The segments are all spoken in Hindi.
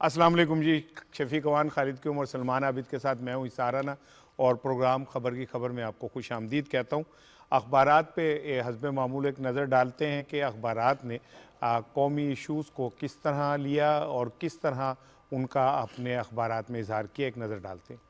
अस्सलाम वालेकुम जी। शफीक अवान, खालिद की उमर, सलमान आबिद के साथ मैं हूँ इसाराना और प्रोग्राम खबर की खबर में आपको खुश आमदीद कहता हूँ। अखबारात पे हस्ब मामूल एक नज़र डालते हैं कि अखबारात ने कौमी इशूज़ को किस तरह लिया और किस तरह उनका अपने अखबारात में इजहार किया, एक नज़र डालते हैं।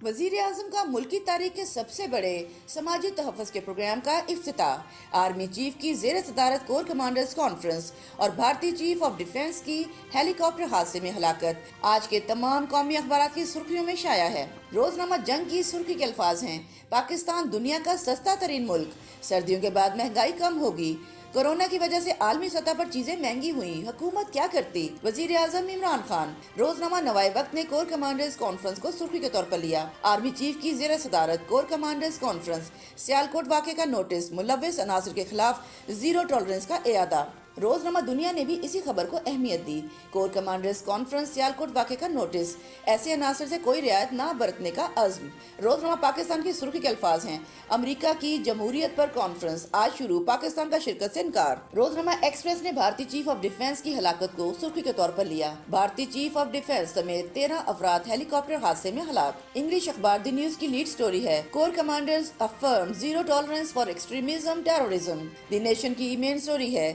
वजीर आजम का मुल्की तारीख के सबसे बड़े समाजी तहफ़्फ़ुज़ के प्रोग्राम का इफ्तिताह, आर्मी चीफ की ज़ेर सदारत कोर कमांडर्स कॉन्फ्रेंस और भारतीय चीफ ऑफ डिफेंस की हेलीकॉप्टर हादसे में हलाकत आज के तमाम कौमी अखबार की सुर्खियों में शाया है। रोजनामा जंग की सुर्खी के अल्फाज हैं, पाकिस्तान दुनिया का सस्ता तरीन मुल्क, सर्दियों के बाद महंगाई कम होगी, कोरोना की वजह से आलमी सतह पर चीजें महंगी हुई, हुकूमत क्या करती, वजीर आजम इमरान खान। रोजनामा नवाए वक्त ने कोर कमांडर्स कॉन्फ्रेंस को सुर्खी के तौर पर लिया। आर्मी चीफ की जेर सदारत कोर कमांडर्स कॉन्फ्रेंस, सियालकोट वाक़े का नोटिस, मुलव्विस अनासर के खिलाफ जीरो टॉलरेंस का एआदा। रोजनामा दुनिया ने भी इसी खबर को अहमियत दी। कोर कमांडर्स कॉन्फ्रेंस, सियालकोट वाक़े का नोटिस, ऐसे अनासर से कोई रियायत न बरतने का अज़्म। रोजनामा पाकिस्तान की सुर्खी के अल्फाज हैं, अमरीका की जमहूरियत पर कॉन्फ्रेंस आज शुरू, पाकिस्तान का शिरकत से इनकार। रोजनामा एक्सप्रेस ने भारतीय चीफ ऑफ डिफेंस की हलाकत को सुर्खी के तौर पर लिया। भारतीय चीफ ऑफ डिफेंस समेत 13 अफराद हेलीकॉप्टर हादसे में हलाक। इंग्लिश अखबार द न्यूज की लीड स्टोरी है, core commanders affirm zero tolerance for extremism terrorism. The nation की मेन स्टोरी है,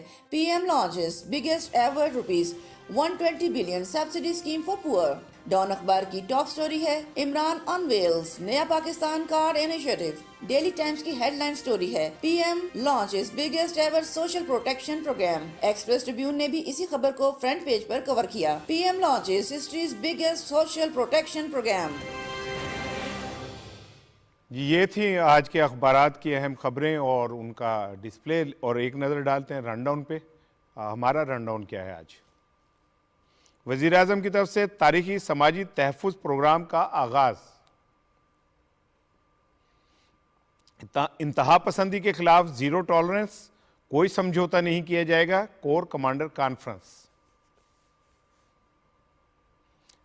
PM launches biggest ever ₹120 billion subsidy scheme for poor। Dawn अखबार की टॉप स्टोरी है, इमरान अनवेल्स नया Pakistan car initiative. Daily Times की हेडलाइन स्टोरी है, PM launches biggest ever social protection program। Express Tribune ने भी इसी खबर को फ्रंट पेज पर कवर किया, PM launches history's biggest social protection program। ये थी आज के अखबारात की अहम खबरें और उनका डिस्प्ले, और एक नज़र डालते हैं रनडाउन पे। हमारा रनडाउन क्या है आज? वज़ीर आज़म की तरफ से तारीखी समाजी तहफ़्फ़ुज़ प्रोग्राम का आगाज़, इंतहा पसंदी के खिलाफ ज़ीरो टॉलरेंस, कोई समझौता नहीं किया जाएगा, कोर कमांडर कॉन्फ्रेंस।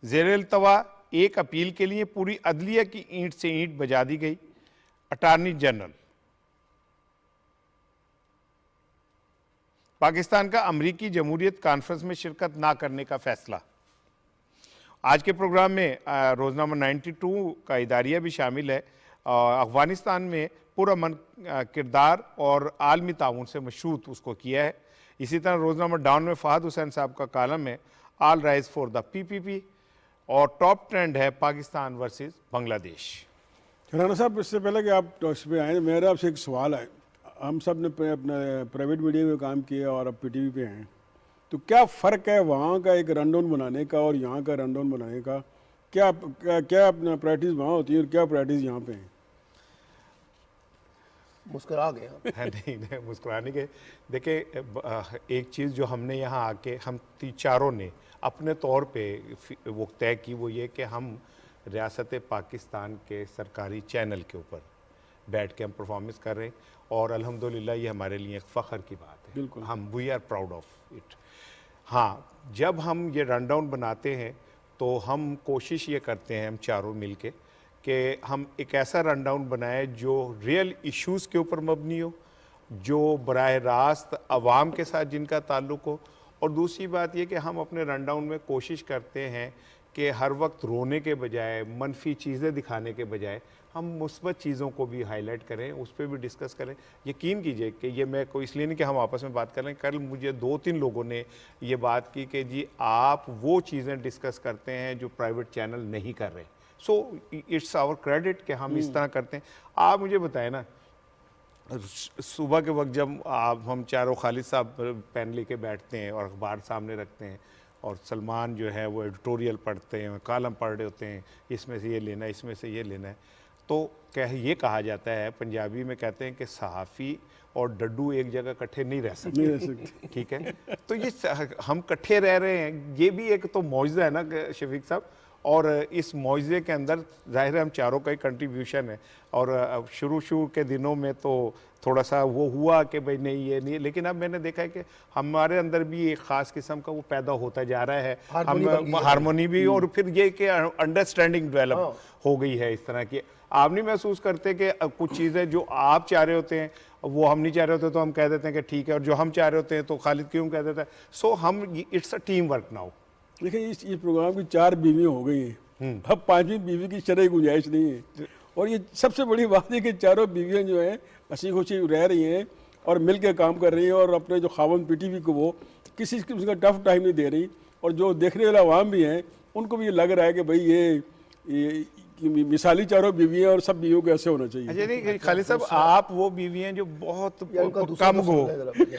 ज़ेर-ए-इल्तवा एक अपील के लिए पूरी अदलिया की ईंट से ईंट बजा दी गई। अटॉर्नी जनरल, पाकिस्तान का अमरीकी जमहूरियत कॉन्फ्रेंस में शिरकत ना करने का फैसला। आज के प्रोग्राम में रोजनामा 92 का इदारिया भी शामिल है। अफगानिस्तान में पुरअमन किरदार और आलमी ताउन से मशरूत उसको किया है। इसी तरह रोजनामा डाउन में फहद हुसैन साहब का कालम है, all rise for the PPP, और टॉप ट्रेंड है पाकिस्तान वर्सेस बांग्लादेश। राना साहब, इससे पहले कि आप टॉक्स पे आए, मेरा आपसे एक सवाल है। हम सब ने अपना प्राइवेट मीडिया में काम किया और अब PTV पे हैं, तो क्या फ़र्क है वहाँ का एक रनडाउन बनाने का और यहाँ का रनडाउन बनाने का? क्या क्या, क्या अपना प्रैक्टिस वहाँ होती है और क्या प्रैक्टिस यहाँ पे है? मुस्कुरा गए है नहीं मुस्कुराने के। देखिए, एक चीज़ जो हमने यहाँ आके हम चारों ने अपने तौर पे वो तय की, वो ये कि हम रियासत पाकिस्तान के सरकारी चैनल के ऊपर बैठ के हम परफॉर्मेंस कर रहे हैं, और अल्हम्दुलिल्लाह ये हमारे लिए एक फ़ख्र की बात है। बिल्कुल, हम we are proud of it. हाँ, जब हम ये रनडाउन बनाते हैं तो हम कोशिश ये करते हैं, हम चारों मिल के, कि हम एक ऐसा रनडाउन बनाएं जो रियल इश्यूज़ के ऊपर मबनी हो, जो बराह रास्त आवाम के साथ जिनका ताल्लुक़ हो। और दूसरी बात ये कि हम अपने रनडाउन में कोशिश करते हैं कि हर वक्त रोने के बजाय, मनफी चीज़ें दिखाने के बजाय, हम मुस्बत चीज़ों को भी हाईलाइट करें, उस पर भी डिस्कस करें। यकीन कीजिए कि ये मैं कोई इसलिए नहीं कि हम आपस में बात कर रहे हैं, कल मुझे 2-3 लोगों ने ये बात की कि जी आप वो चीज़ें डिस्कस करते हैं जो प्राइवेट चैनल नहीं कर रहे। सो इट्स आवर क्रेडिट कि हम इस तरह करते हैं। आप मुझे बताएं ना, सुबह के वक्त जब हम चारों, खालिद साहब पेन लेके बैठते हैं और अखबार सामने रखते हैं, और सलमान जो है वो एडिटोरियल पढ़ते हैं, कॉलम पढ़ रहे होते हैं, इसमें से ये लेना है, इसमें से ये लेना है, तो ये कहा जाता है, पंजाबी में कहते हैं कि सहाफ़ी और डड्डू एक जगह इकट्ठे नहीं रह सकते। ठीक है, तो ये हम इकट्ठे रह रहे हैं, ये भी एक तो मौजज़ा है ना शफीक साहब, और इस मुआवजे के अंदर ज़ाहिर है हम चारों का ही कंट्रीब्यूशन है। और शुरू के दिनों में तो थोड़ा सा वो हुआ कि भाई नहीं ये नहीं, लेकिन अब मैंने देखा है कि हमारे अंदर भी एक ख़ास किस्म का वो पैदा होता जा रहा है, हम हारमोनी भी, और फिर ये कि अंडरस्टैंडिंग डेवलप हो गई है इस तरह की। आप नहीं महसूस करते कि कुछ चीज़ें जो आप चाह रहे होते हैं वो हम नहीं चाह रहे होते तो हम कह देते हैं कि ठीक है, और जो हम चाह रहे होते हैं तो खालिद क्यों कह देता है। सो हम, it's a team work now, देखिए इस प्रोग्राम की 4 बीवी हो गई हैं, अब 5वीं बीवी की शरई गुंजाइश नहीं है। और ये सबसे बड़ी बात है कि चारों बीवियां जो हैं हंसी खुशी रह रही हैं और मिल के काम कर रही हैं, और अपने जो खावन पीटीवी को वो किसी किस्म का टफ टाइम नहीं दे रही। और जो देखने वाला आवाम भी हैं उनको भी ये लग रहा है कि भाई ये मिसाली चारों बीवी हैं और सब बीवियों को ऐसे होना चाहिए। अच्छा नहीं खालिद साहब, आप वो बीवी हैं जो बहुत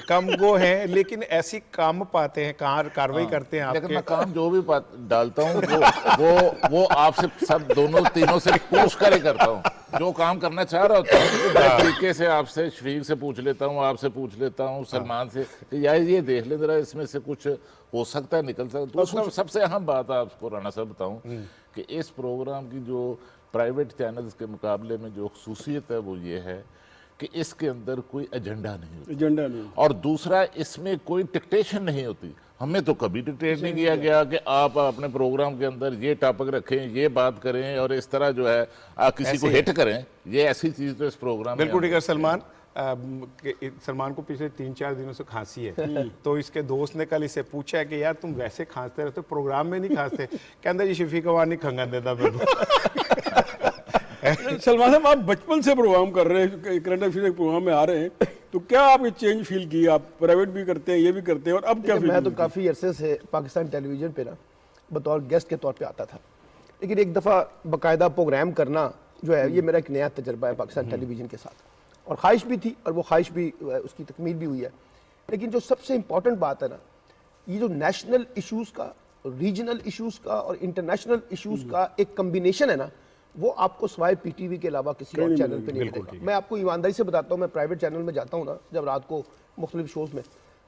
कम गो हैं, लेकिन ऐसी काम पाते हैं, कार्रवाई करते हैं लेकिन आपके। मैं काम जो भी डालता हूँ वो आपसे सब दोनों तीनों से पूछ कर ही करता हूँ। जो काम करना चाह रहा होता हूँ तरीके से आपसे शफीक से पूछ लेता हूँ, आपसे पूछ लेता हूँ, सलमान से, यार ये देख ले जरा, इसमें से कुछ हो सकता है, निकल सकता है। दूसरा सबसे अहम बात आपको राणा साहब बताऊँ कि इस प्रोग्राम की जो प्राइवेट चैनल्स के मुकाबले में जो खसूसियत है वो ये है कि इसके अंदर कोई एजेंडा नहीं होता, एजेंडा नहीं। और दूसरा इसमें कोई डिक्टेशन नहीं होती। हमें तो कभी डिक्टेट नहीं किया गया कि आप अपने प्रोग्राम के अंदर ये टॉपिक रखें, ये बात करें और इस तरह जो है आप किसी को हिट करें। ये ऐसी चीज तो इस प्रोग्राम में बिल्कुल ठीक है। सलमान को पिछले 3-4 दिनों से खांसी है, तो इसके दोस्त ने कल इसे पूछा है कि यार तुम वैसे खांसते रहते हो, प्रोग्राम में नहीं खांसते? कहता जी शफीक अवान नहीं खंगन देता मैं। सलमान साहब, आप बचपन से प्रोग्राम कर रहे हैं, करंट अफेयर के प्रोग्राम में आ रहे हैं, तो क्या आप ये चेंज फील की? आप प्राइवेट भी करते हैं, ये भी करते हैं, और अब क्या फील? मैं तो काफ़ी अरसे से पाकिस्तान टेलीविज़न पे ना बतौर गेस्ट के तौर पे आता था, लेकिन एक दफ़ा बाकायदा प्रोग्राम करना जो है ये मेरा एक नया तजर्बा है पाकिस्तान टेलीविज़न के साथ, और ख्वाहिश भी थी और वो ख्वाहिश भी उसकी तकमील भी हुई है। लेकिन जो सबसे इम्पॉर्टेंट बात है ना, ये जो नेशनल इश्यूज़ का, रीजनल इश्यूज़ का और इंटरनेशनल इश्यूज़ का एक कम्बिनेशन है ना, वो आपको सिवाय पीटीवी के अलावा किसी और चैनल पे नहीं मिलेगा। मैं आपको ईमानदारी से बताता हूँ, मैं प्राइवेट चैनल में जाता हूँ ना, जब रात को मुख्तलिफ शोज़ में,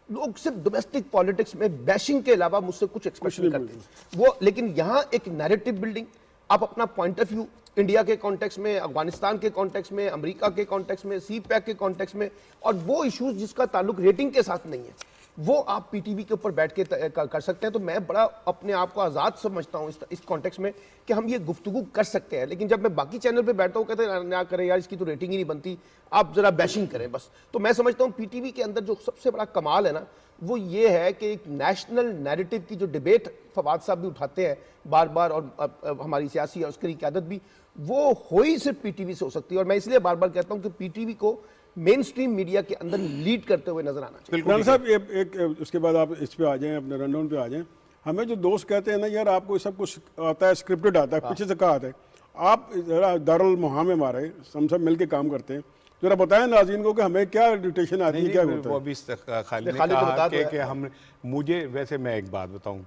लोग सिर्फ डोमेस्टिक पॉलिटिक्स में बैशिंग के अलावा मुझसे कुछ एक्सपेक्ट नहीं करते वो। लेकिन यहाँ एक नैरेटिव बिल्डिंग, आप अपना पॉइंट ऑफ व्यू इंडिया के कॉन्टेक्स्ट में, अफगानिस्तान के कॉन्टेक्स्ट में, अमेरिका के कॉन्टेक्स्ट में, सी पैक के कॉन्टेक्स्ट में, और वो इश्यूज जिसका ताल्लुक रेटिंग के साथ नहीं है, वो आप पीटीवी के ऊपर बैठ के कर सकते हैं। तो मैं बड़ा अपने आप को आज़ाद समझता हूँ इस कॉन्टेक्स्ट में कि हम ये गुफ्तगू कर सकते हैं। लेकिन जब मैं बाकी चैनल पे बैठता हूँ, कहते हैं ना करें यार, इसकी तो रेटिंग ही नहीं बनती, आप जरा बैशिंग करें बस। तो मैं समझता हूँ पीटीवी के अंदर जो सबसे बड़ा कमाल है ना, वो ये है कि एक नेशनल नैरेटिव की जो डिबेट फवाद साहब भी उठाते हैं बार बार, और हमारी सियासी और उसकी क़यादत भी, वो हो ही सिर्फ पीटीवी से हो सकती है। और मैं इसलिए बार बार कहता हूँ कि पीटीवी को मेन स्ट्रीम मीडिया के अंदर लीड करते हुए नजर आना चाहिए। राणा साहब, एक उसके बाद आप इस पे आ जाएं, अपने रनडाउन पे आ जाएं। हमें जो दोस्त कहते हैं ना, यार आपको सब कुछ आता है, स्क्रिप्टेड आता है, पीछे से कहा आता है, आप जरा दारुल मुहामे मारे, हम सब मिल के काम करते हैं, जरा बताएं नाज़रीन को कि हमें क्या डिटेक्शन आती है, क्या होता है? वो अभी खालिद ने कहा कि हम, मुझे वैसे मैं एक बात बताऊं,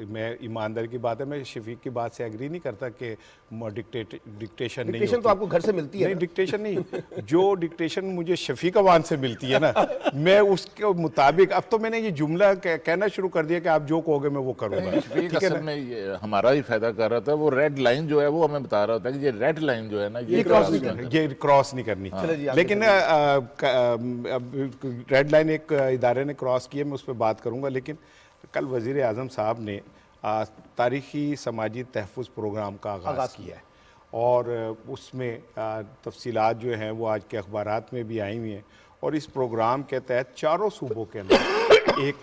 मैं ईमानदारी की बात है, मैं शफीक की बात से एग्री नहीं करता कि डिक्टेशन नहीं होती। तो आपको घर से मिलती है नहीं, डिक्टेशन नहीं, जो डिक्टेशन मुझे शफीक अवान से मिलती है ना, मैं उसके मुताबिक, अब तो मैंने ये जुमला कहना शुरू कर दिया कि आप जो कहोगे मैं वो करूंगा। शफीक असल में ये हमारा ही फायदा कर रहा था। वो रेड लाइन जो है वो हमें बता रहा था कि ये रेड लाइन जो है ना, ये क्रॉस नहीं करनी। लेकिन रेड लाइन एक इदारे ने क्रॉस की है, मैं उस पर बात करूंगा। लेकिन कल वज़ीर आज़म साहब ने तारीख़ी समाजी तहफ़्फ़ुज़ प्रोग्राम का आगाज़ किया है, और उसमें तफसीलात जो हैं वो आज के अखबारात में भी आई हुई हैं। और इस प्रोग्राम के तहत चारों सूबों के अंदर एक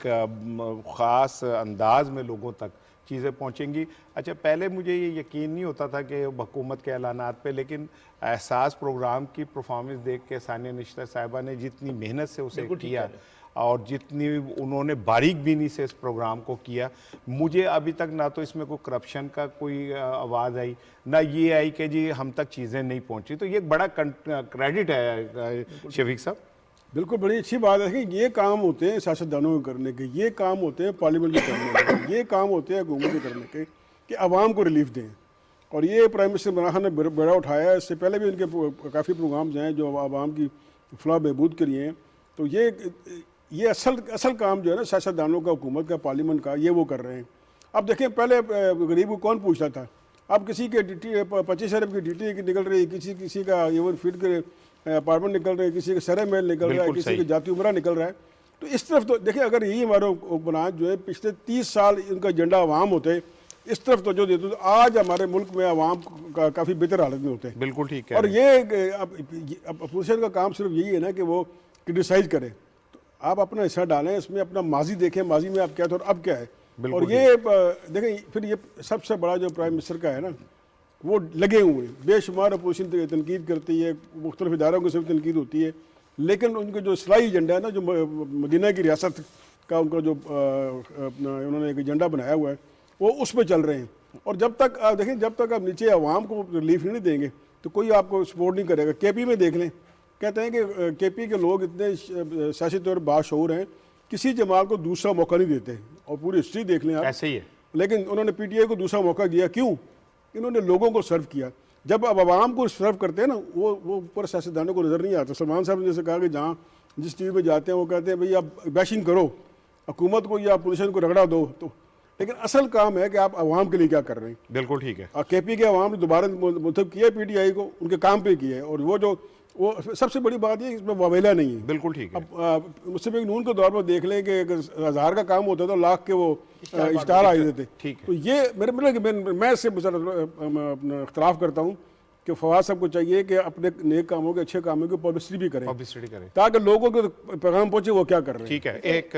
ख़ास अंदाज में लोगों तक चीज़ें पहुँचेंगी। अच्छा, पहले मुझे ये यकीन नहीं होता था कि हुकूमत के ऐलानात पे, लेकिन एहसास प्रोग्राम की परफॉर्मेंस देख के सानिया निश्तर साहिबा ने जितनी मेहनत से उसे किया और जितनी उन्होंने बारीक बीनी से इस प्रोग्राम को किया, मुझे अभी तक ना तो इसमें कोई करप्शन का कोई आवाज़ आई, ना ये आई कि जी हम तक चीज़ें नहीं पहुँची। तो ये एक बड़ा क्रेडिट है शफीक साहब। बिल्कुल, बड़ी अच्छी बात है कि ये काम होते हैं सियासतदानों के करने के, ये काम होते हैं पार्लियामेंट में करने के, ये काम होते हैं हुकूमत के करने के, कि आवाम को रिलीफ दें। और ये प्राइम मिनिस्टर इमरान खान ने बड़ा उठाया है। इससे पहले भी उनके काफ़ी प्रोग्राम्स हैं जो आवाम की फलाह बहबूद के लिए हैं। तो ये असल काम जो है ना सियासतदानों का, हुकूमत का, पार्लियामेंट का, ये वो कर रहे हैं। अब देखें, पहले गरीब को कौन पूछता था, अब किसी के DT 25 अरब की DT निकल रही है, किसी का एवन फीड के अपार्टमेंट निकल रहे हैं, किसी के सरे महल निकल रहा है, किसी के जाती उमरा निकल रहा है। तो इस तरफ तो देखिए, अगर यही हमारे हुक्मरान जो है पिछले 30 साल इनका एजेंडा अवाम होते, इस तरफ तो जो देते, तो आज हमारे मुल्क में अवाम का काफ़ी बेहतर हालत में होते हैं। बिल्कुल ठीक है। और ये अपोजिशन का काम सिर्फ यही है ना कि वो क्रिटिसाइज करें। तो आप अपना हिस्सा डालें, इसमें अपना माजी देखें, माजी में आप क्या था और अब क्या है। बिल्कुल और ये देखें फिर ये सबसे बड़ा जो प्राइम मिनिस्टर का है ना, वो लगे हुए हैं, बेशुमार अपोजिशन तनकीद करती है, मुख्तलिफ इदारों की सब तनकीद होती है, लेकिन उनका जो इस्लाही एजेंडा है ना, जो मदीना की रियासत का उनका जो अपना उन्होंने एक एजेंडा बनाया हुआ है, वो उस पर चल रहे हैं। और जब तक आप देखें, जब तक आप नीचे आवाम को रिलीफ नहीं देंगे तो कोई आपको सपोर्ट नहीं करेगा। केपी में देख लें, कहते हैं कि केपी के लोग इतने सियासी तौर पर बाशऊर हैं, किसी जमात को दूसरा मौका नहीं देते, और पूरी हिस्ट्री देख लें आप, ऐसे ही है। लेकिन उन्होंने पीटीआई को दूसरा मौका दिया। क्यों? इन्होंने लोगों को सर्व किया। जब अब आवाम को सर्व करते हैं ना, वो ऊपर सियासतदानों को नज़र नहीं आता। सलमान साहब ने जैसे कहा कि जहाँ जिस टीवी पे जाते हैं वो कहते हैं भाई आप बैशिंग करो हुकूमत को या अपोजिशन को, रगड़ा दो, तो लेकिन असल काम है कि आप आवाम के लिए क्या कर रहे हैं। बिल्कुल ठीक है। और केपी के आवाम ने दोबारा मुंतखब किया पीटीआई को, उनके काम पे किया है। और वो सबसे बड़ी बात ये इसमें वावेला नहीं है। बिल्कुल ठीक है। अब मुस्लिम लीग नून के दौर पर देख लें कि 1000 का काम होता था, लाख के वो इश्तार आ जाते थे। ठीक है। तो ये मैं इससे इख्तलाफ करता हूँ कि फवाद साहब को चाहिए कि अपने नेक कामों के, अच्छे कामों की पब्लिसिटी भी करें, पब्लिसिटी करें, ताकि लोगों को पैगाम पहुंचे वो क्या कर रहे हैं। ठीक है। एक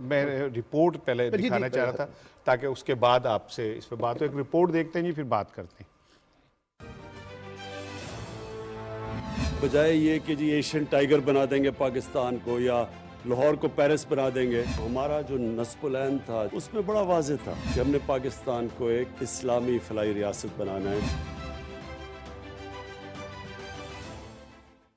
मैं रिपोर्ट पहले दिखाना चाह रहा था ताकि उसके बाद आपसे इस पर बात हो। एक रिपोर्ट देखते हैं जी, फिर बात करते हैं। बजाय ये कि जी एशियन टाइगर बना देंगे पाकिस्तान को या लाहौर को पेरिस बना देंगे, हमारा जो नस्बुलैन था उसमें बड़ा वाज़ेह था कि हमने पाकिस्तान को एक इस्लामी फलाई रियासत बनाना है।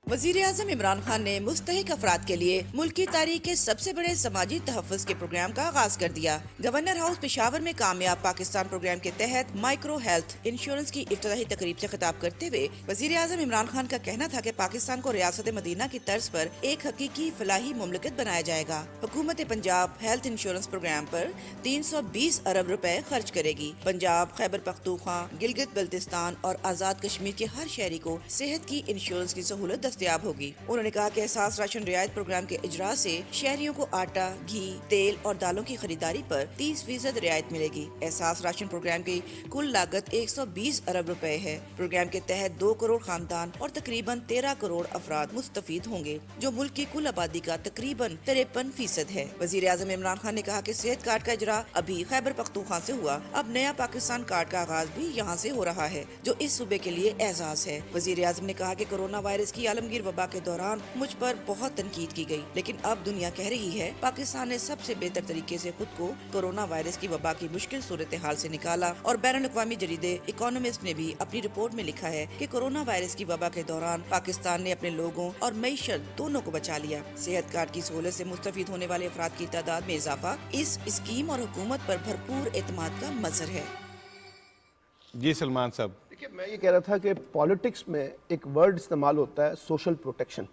वज़ीर आज़म इमरान खान ने मुस्तहिक अफराद के लिए मुल्क की तारीख के सबसे बड़े समाजी तहफ़्फ़ुज़ के प्रोग्राम का आगाज कर दिया। गवर्नर हाउस पेशावर में कामयाब पाकिस्तान प्रोग्राम के तहत माइक्रो हेल्थ इंश्योरेंस की इफ्तिताही तकरीब से खिताब करते हुए वज़ीर आज़म इमरान खान का कहना था कि पाकिस्तान को रियासत मदीना की तर्ज पर एक हकीकी फलाही मुमलिकत बनाया जाएगा। हुकूमत पंजाब हेल्थ इंश्योरेंस प्रोग्राम पर 320 अरब रुपए खर्च करेगी। पंजाब, खैबर पख्तूनख्वा, गिलगित बल्तिस्तान और आज़ाद कश्मीर के हर शहरी को सेहत की इंश्योरेंस की सहूलत दस्तयाब होगी। उन्होंने कहा कि एहसास राशन रियायत प्रोग्राम के इजरा से शहरियों को आटा, घी, तेल और दालों की खरीदारी पर 30% रियायत मिलेगी। एहसास राशन प्रोग्राम की कुल लागत 120 अरब रुपए है। प्रोग्राम के तहत 2 करोड़ खानदान और तकरीबन 13 करोड़ अफराद मुस्तफीद होंगे, जो मुल्क की कुल आबादी का तकरीबन 53% है। वजीर आज़म इमरान खान ने कहा कि सेहत कार्ड का इजरा अभी खैबर पख्तूनख्वा से हुआ, अब नया पाकिस्तान कार्ड का आगाज भी यहाँ से हो रहा है, जो इस सूबे के लिए एजाज है। वजीर आज़म ने कहा कि कोरोना वायरस की आलमगीर वबा के दौरान मुझ पर बहुत तनकीद की गई, लेकिन अब दुनिया कह रही है पाकिस्तान ने सबसे बेहतर तरीके से खुद को कोरोना वायरस की वबा की मुश्किल सूरत हाल से निकाला। और बैनुल अक़वामी जरीदे इकोनॉमिस्ट ने भी अपनी रिपोर्ट में लिखा है कि कोरोना वायरस की वबा के दौरान पाकिस्तान ने अपने लोगों और मईशत दोनों को बचा लिया। सेहत कार्ड की सहूलत से मुस्तफीद होने वाले अफराद की तादाद में इजाफा इस स्कीम और हुकूमत पर भरपूर एतमाद का मजहर है। जी सलमान साहब। देखिए, मैं ये कह रहा था कि पॉलिटिक्स में एक वर्ड इस्तेमाल होता है, सोशल प्रोटेक्शन।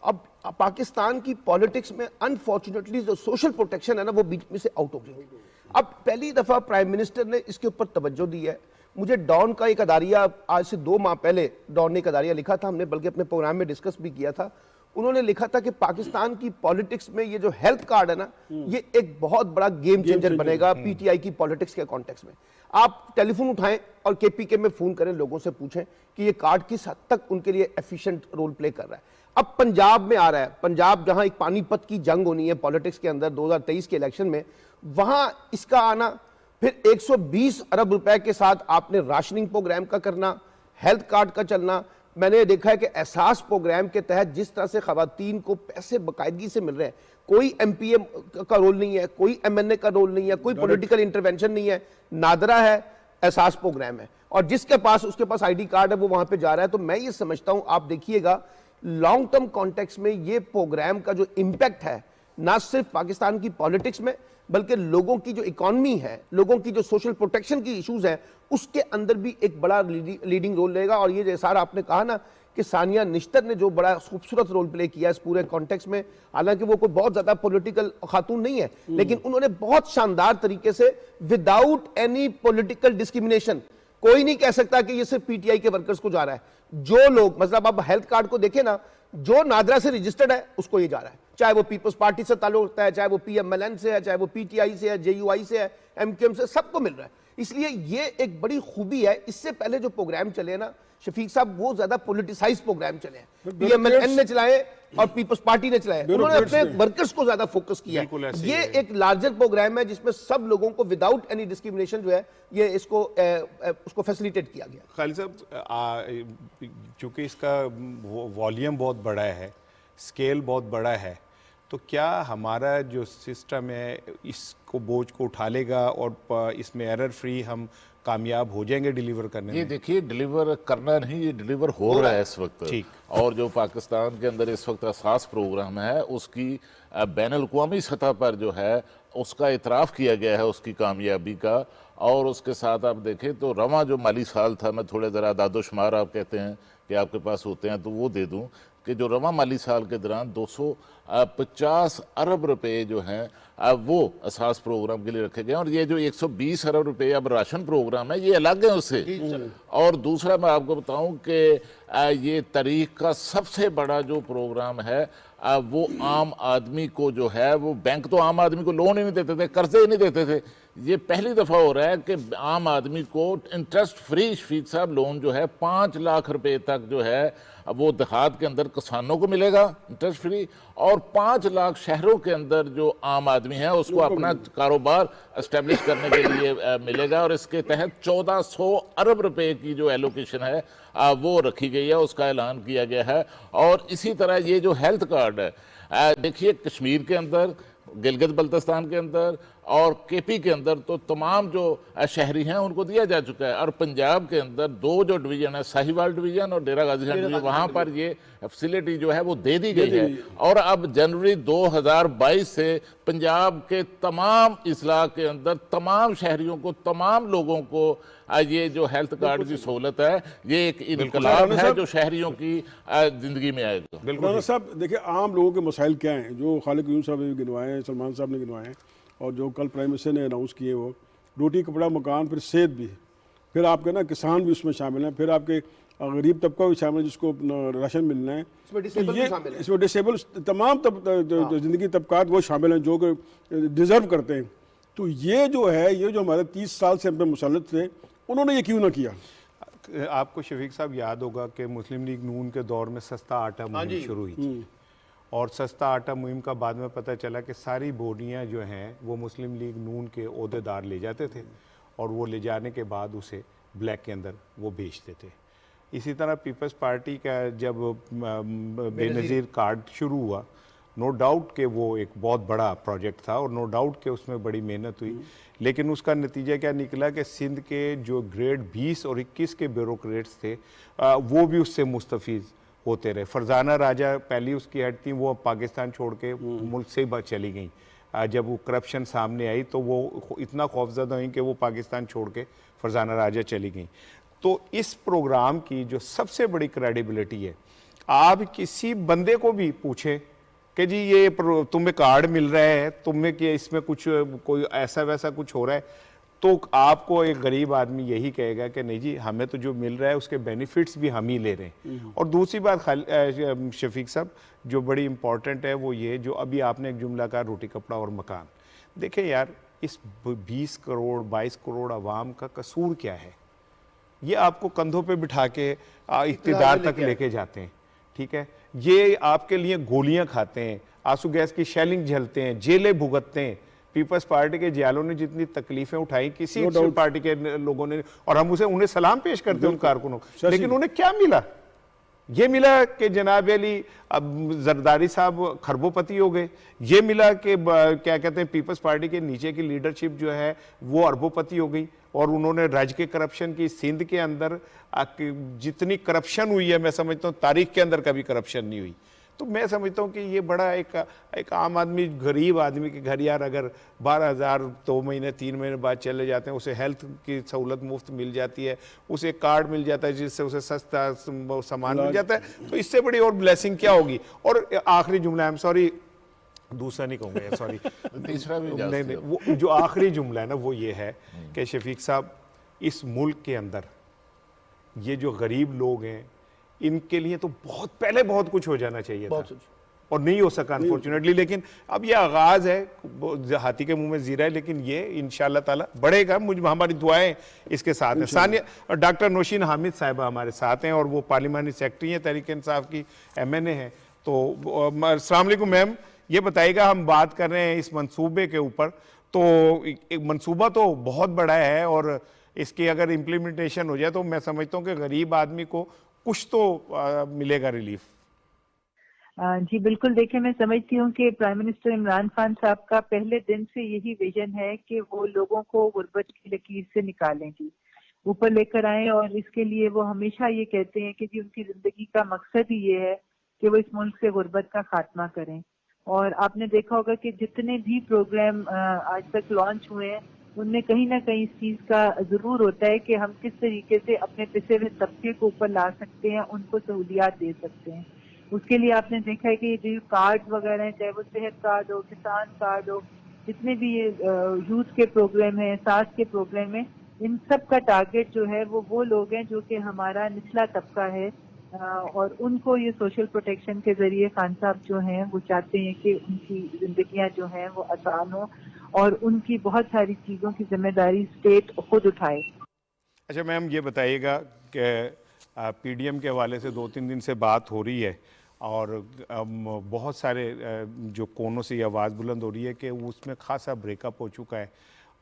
अब पाकिस्तान की पॉलिटिक्स में अनफॉर्चुनेटली जो सोशल प्रोटेक्शन है ना, वो बीच में से आउट हो गई। अब पहली दफा प्राइम मिनिस्टर ने इसके ऊपर तवज्जो दी है। मुझे डॉन का एक अदारिया, आज से 2 माह पहले डॉन ने एक अदारिया लिखा था, हमने बल्कि अपने प्रोग्राम में डिस्कस भी किया था। उन्होंने लिखा था कि पाकिस्तान की पॉलिटिक्स में ये जो हेल्थ कार्ड है ना, ये एक बहुत बड़ा गेम चेंजर बनेगा पीटीआई की पॉलिटिक्स के कॉन्टेक्स्ट में। आप टेलीफोन उठाएं और केपीके में फोन करें, लोगों से पूछें कि ये कार्ड किस हद तक उनके लिए एफिशिएंट रोल प्ले कर रहा है। अब पंजाब में आ रहा है, पंजाब जहां एक पानीपत की जंग होनी है पॉलिटिक्स के अंदर 2023 के इलेक्शन में, वहां इसका आना, फिर 120 अरब रुपए के साथ आपने राशनिंग प्रोग्राम का करना, हेल्थ कार्ड का चलना। मैंने देखा है कि एहसास प्रोग्राम के तहत जिस तरह से खवातीन को पैसे बाकायदगी से मिल रहे हैं, कोई एमपीए का रोल नहीं है, कोई एमएनए का रोल नहीं है, कोई पॉलिटिकल इंटरवेंशन नहीं है, नादरा है, एहसास प्रोग्राम है। और जिसके पास, उसके पास आईडी कार्ड है, वो वहां पे जा रहा है। तो मैं ये समझता हूं, आप देखिएगा लॉन्ग टर्म कॉन्टेक्स्ट में ये प्रोग्राम का जो इम्पैक्ट है, ना सिर्फ पाकिस्तान की पॉलिटिक्स में, बल्कि लोगों की जो इकॉनमी है, लोगों की जो सोशल प्रोटेक्शन की इश्यूज हैं, उसके अंदर भी एक बड़ा लीडिंग रोल लेगा। और ये जैसा आपने कहा ना कि सानिया निश्तर ने जो बड़ा खूबसूरत रोल प्ले किया इस पूरे कॉन्टेक्स्ट में, हालांकि वो कोई बहुत ज्यादा पॉलिटिकल खातून नहीं है, लेकिन उन्होंने बहुत शानदार तरीके से विदाउट एनी पॉलिटिकल डिस्क्रिमिनेशन, कोई नहीं कह सकता कि ये सिर्फ पीटीआई के वर्कर्स को जा रहा है। जो लोग, मतलब आप हेल्थ कार्ड को देखें ना, जो नादरा से रजिस्टर्ड है उसको ये जा रहा है, चाहे वो पीपल्स पार्टी से ताल्लुक रखता है, चाहे वो पीएमएलएन से है, चाहे वो पीटीआई से है, जेयूआई से है, एमक्यूएम से, सबको मिल रहा है। इसलिए ये एक बड़ी खूबी है। इससे पहले जो प्रोग्राम चले ना शफीक साहब, वो ज्यादा पॉलिटिसाइज प्रोग्राम चले हैं, पीएमएलएन ने चलाए, और पीपल्स पार्टी ने चलाया, उन्होंने अपने वर्कर्स को ज्यादा फोकस किया। बिल्कुल ऐसे ये ही है। एक लार्जर प्रोग्राम है जिसमें सब लोगों को विदाउट एनी डिस्क्रिमिनेशन जो है ये इसको उसको फैसिलिटेट किया गया। खालिद साहब, चूंकि इसका वॉल्यूम बहुत बड़ा है, स्केल बहुत बड़ा है, तो क्या हमारा जो सिस्टम है इसको बोझ को उठा लेगा और इसमें एरर फ्री हम कामयाब हो जाएंगे डिलीवर करने ये में? देखिए, डिलीवर करना नहीं, ये डिलीवर हो रहा है इस वक्त। ठीक। और जो पाकिस्तान के अंदर इस वक्त असास प्रोग्राम है उसकी बैनुल-अक़वामी सतह पर जो है उसका इतराफ़ किया गया है उसकी कामयाबी का। और उसके साथ आप देखें तो रवां जो माली साल था, मैं थोड़े ज़रा दादोशुमार आप कहते हैं कि आपके पास होते हैं तो वो दे दूं कि जो रवां माली साल के दौरान 250 अरब रुपए जो हैं वो असास प्रोग्राम के लिए रखे गए हैं। और ये जो 120 अरब रुपए अब राशन प्रोग्राम है ये अलग है उससे। और दूसरा मैं आपको बताऊं कि ये तारीख का सबसे बड़ा जो प्रोग्राम है वो आम आदमी को जो है, वो बैंक तो आम आदमी को लोन ही नहीं देते थे, कर्जे ही नहीं देते थे। ये पहली दफ़ा हो रहा है कि आम आदमी को इंटरेस्ट फ्री शफीक साहब लोन जो है 5 लाख रुपए तक जो है वो देहात के अंदर किसानों को मिलेगा इंटरेस्ट फ्री, और 5 लाख शहरों के अंदर जो आम आदमी है उसको अपना कारोबार एस्टेब्लिश करने के लिए मिलेगा। और इसके तहत 1400 अरब रुपए की जो एलोकेशन है वो रखी गई है, उसका ऐलान किया गया है। और इसी तरह ये जो हेल्थ कार्ड है, देखिए कश्मीर के अंदर, गिलगित बल्तिस्तान के अंदर और केपी के अंदर तो तमाम जो शहरी हैं उनको दिया जा चुका है। और पंजाब के अंदर 2 जो डिवीजन है, साहिवाल डिवीजन और डेरा गाजी खान डिवीजन, वहाँ पर ये फैसिलिटी जो है वो दे दी गई है। और अब जनवरी 2022 से पंजाब के तमाम इजला के अंदर तमाम शहरियों को, तमाम लोगों को ये जो हेल्थ कार्ड की सहूलत है, ये एक इनकलाब है जो शहरियों की जिंदगी में आएगा। बिल्कुल साहब, देखिए आम लोगों के मसाइल क्या हैं जो खालिद यूं साहब ने गिनवाए हैं, सलमान साहब ने गिनवाए हैं, और जो कल प्राइम मिनिस्टर ने अनाउंस किए, वो रोटी कपड़ा मकान, फिर सेहत भी, फिर आपके ना किसान भी उसमें शामिल हैं, फिर आपके गरीब तबका भी शामिल है जिसको राशन मिलना है, इसमें डिसेबल भी शामिल है। इसमें डिसेबल तमाम जो ज़िंदगी तबकात वो शामिल हैं जो कि डिज़र्व करते हैं। तो ये जो है, ये जो हमारे 30 साल से हम पे मुसल्लत थे, उन्होंने ये क्यों ना किया? आपको शफीक साहब याद होगा कि मुस्लिम लीग नून के दौर में सस्ता आटा मुहिम शुरू हुई थी, और सस्ता आटा मुहिम का बाद में पता चला कि सारी बोरियां जो हैं वो मुस्लिम लीग नून के ओहदेदार ले जाते थे, और वो ले जाने के बाद उसे ब्लैक के अंदर वो बेचते थे। इसी तरह पीपल्स पार्टी का जब बेनज़ीर कार्ड शुरू हुआ, नो डाउट कि वो एक बहुत बड़ा प्रोजेक्ट था और नो डाउट कि उसमें बड़ी मेहनत हुई, लेकिन उसका नतीजा क्या निकला कि सिंध के जो ग्रेड 20 और 21 के ब्यूरोक्रेट्स थे वो भी उससे मुस्तफ़ीज़ होते रहे। फरजाना राजा पहली उसकी हेड थी, वो पाकिस्तान छोड़ के मुल्क से ही चली गई। जब वो करप्शन सामने आई तो वो इतना खौफज़दा हुई कि वो पाकिस्तान छोड़ के फरजाना राजा चली गई। तो इस प्रोग्राम की जो सबसे बड़ी क्रेडिबिलिटी है, आप किसी बंदे को भी पूछें कि जी ये तुम्हें कार्ड मिल रहा है, तुम्हें कि इसमें कुछ कोई ऐसा वैसा कुछ हो रहा है, तो आपको एक गरीब आदमी यही कहेगा कि नहीं जी, हमें तो जो मिल रहा है उसके बेनिफिट्स भी हम ही ले रहे हैं। और दूसरी बात शफीक साहब जो बड़ी इंपॉर्टेंट है वो ये, जो अभी आपने एक जुमला कहा, रोटी कपड़ा और मकान। देखें यार, इस 20 करोड़ 22 करोड़ आवाम का कसूर क्या है? ये आपको कंधों पे बिठा के इक़्तिदार तक लेके जाते हैं, ठीक है? ये आपके लिए गोलियां खाते हैं, आंसू गैस की शेलिंग झेलते हैं, जेलें भुगतते हैं। पीपल्स पार्टी के जियालों ने जितनी तकलीफें उठाई किसी पार्टी के लोगों ने, और हम उन्हें सलाम पेश करते हैं उन कारकुनों, लेकिन उन्हें क्या मिला? ये मिला कि जनाब अली अब जरदारी साहब खरबोपति हो गए। ये मिला कि क्या कहते हैं, पीपल्स पार्टी के नीचे की लीडरशिप जो है वो अरबोपति हो गई, और उन्होंने राज्य के करप्शन की, सिंध के अंदर जितनी करप्शन हुई है, मैं समझता हूँ तारीख के अंदर कभी करप्शन नहीं हुई। तो मैं समझता हूँ कि ये बड़ा एक आम आदमी, गरीब आदमी के घर यार अगर 12,000 2 महीने 3 महीने बाद चले जाते हैं, उसे हेल्थ की सहूलत मुफ्त मिल जाती है, उसे कार्ड मिल जाता है जिससे उसे सस्ता सामान मिल जाता है, तो इससे बड़ी और ब्लेसिंग क्या होगी? और आखिरी जुमला, आई एम सॉरी, दूसरा नहीं कहूँगा, सॉरी, तीसरा भी नहीं, वो जो आखिरी जुमला है ना वो ये है कि शफीक साहब, इस मुल्क के अंदर ये जो गरीब लोग हैं इनके लिए तो बहुत पहले बहुत कुछ हो जाना चाहिए था, और नहीं हो सका अनफॉर्चुनेटली। लेकिन अब ये आगाज है, हाथी के मुंह में जीरा है, लेकिन ये इंशाल्लाह ताला बढ़ेगा। हमारी दुआएं इसके साथ हैं। सानिया डॉक्टर नौशीन हामिद साहिबा हमारे साथ हैं, और वो पार्लिमानी सेक्रेटरी हैं तहरीक इंसाफ की, MNA हैं। तो अस्सलाम वालेकुम मैम, ये बताइएगा, हम बात कर रहे हैं इस मंसूबे के ऊपर, तो एक मंसूबा तो बहुत बड़ा है और इसकी अगर इम्प्लीमेंटेशन हो जाए तो मैं समझता हूँ कि गरीब आदमी को कुछ तो मिलेगा रिलीफ। जी बिल्कुल, देखिए मैं समझती हूँ कि प्राइम मिनिस्टर इमरान खान साहब का पहले दिन से यही विजन है कि वो लोगों को गुर्बत की लकीर से निकालेंगी, ऊपर लेकर आए, और इसके लिए वो हमेशा ये कहते हैं कि जी उनकी जिंदगी का मकसद ही ये है कि वो इस मुल्क से गुर्बत का खात्मा करें। और आपने देखा होगा कि जितने भी प्रोग्राम आज तक लॉन्च हुए हैं उनमें कहीं ना कहीं इस चीज का जरूर होता है कि हम किस तरीके से अपने पिछड़े हुए तबके को ऊपर ला सकते हैं, उनको सहूलियात दे सकते हैं। उसके लिए आपने देखा है कि ये जो कार्ड वगैरह हैं, चाहे वो सेहत कार्ड हो, किसान कार्ड हो, जितने भी ये यूथ के प्रोग्राम है, सास के प्रोग्राम है, इन सब का टारगेट जो है वो लोग हैं जो कि हमारा निचला तबका है, और उनको ये सोशल प्रोटेक्शन के जरिए खान साहब जो हैं वो चाहते हैं कि उनकी जिंदगियां जो हैं वो आसान हो और उनकी बहुत सारी चीजों की जिम्मेदारी स्टेट खुद उठाए। अच्छा मैम, ये बताइएगा कि पीडीएम के हवाले से 2-3 दिन से बात हो रही है और बहुत सारे जो कोनों से ये आवाज़ बुलंद हो रही है कि उसमें खासा ब्रेकअप हो चुका है।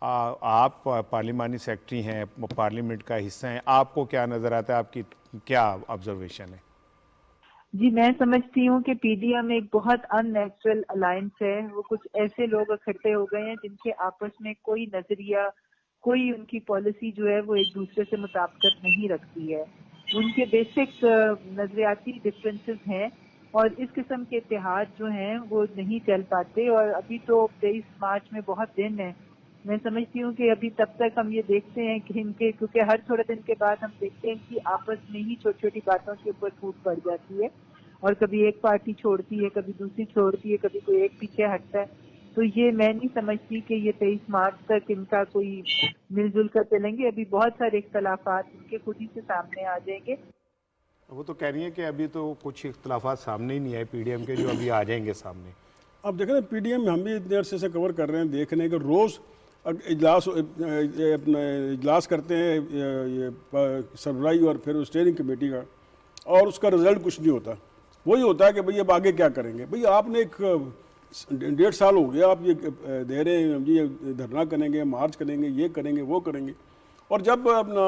आप पार्लिमानी सेक्रेटरी हैं, पार्लियामेंट का हिस्सा हैं, आपको क्या नज़र आता है, आपकी क्या ऑब्जर्वेशन है? जी मैं समझती हूँ कि पीडीएम एक बहुत अननेचुरल अलायंस है। वो कुछ ऐसे लोग इकट्ठे हो गए हैं जिनके आपस में कोई नजरिया, कोई उनकी पॉलिसी जो है वो एक दूसरे से मुताबिकत नहीं रखती है। उनके बेसिक नजरियाती डिफरेंसेस हैं और इस किस्म के इत्तेहाद जो हैं वो नहीं चल पाते। और अभी तो 23 मार्च में बहुत दिन है, मैं समझती हूँ कि अभी तब तक हम ये देखते हैं कि इनके, क्योंकि हर थोड़े दिन के बाद हम देखते हैं कि आपस में ही छोटी छोटी बातों के ऊपर फूट पड़ जाती है और कभी एक पार्टी छोड़ती है, कभी दूसरी छोड़ती है, कभी कोई एक पीछे हटता है। तो ये मैं नहीं समझती कि ये 23 मार्च तक इनका कोई मिलजुल कर चलेंगे। अभी बहुत सारे इख्तलाफात इनके खुद ही से सामने आ जाएंगे। वो तो कह रही है कि अभी तो कुछ इख्तलाफात सामने ही नहीं आए पीडीएम के, जो अभी आ जाएंगे सामने। अब देखें ना, पीडीएम हम भी इतने अरसे से कवर कर रहे हैं, देख रहे हैं कि रोज़ इजलास इजलास करते हैं ये सरबराही और फिर स्टीयरिंग कमेटी का, और उसका रिजल्ट कुछ नहीं होता। वही होता है कि भाई अब आगे क्या करेंगे। भाई आपने एक 1.5 साल हो गया आप ये दे रहे हैं, जी धरना करेंगे, मार्च करेंगे, ये करेंगे, वो करेंगे, और जब अपना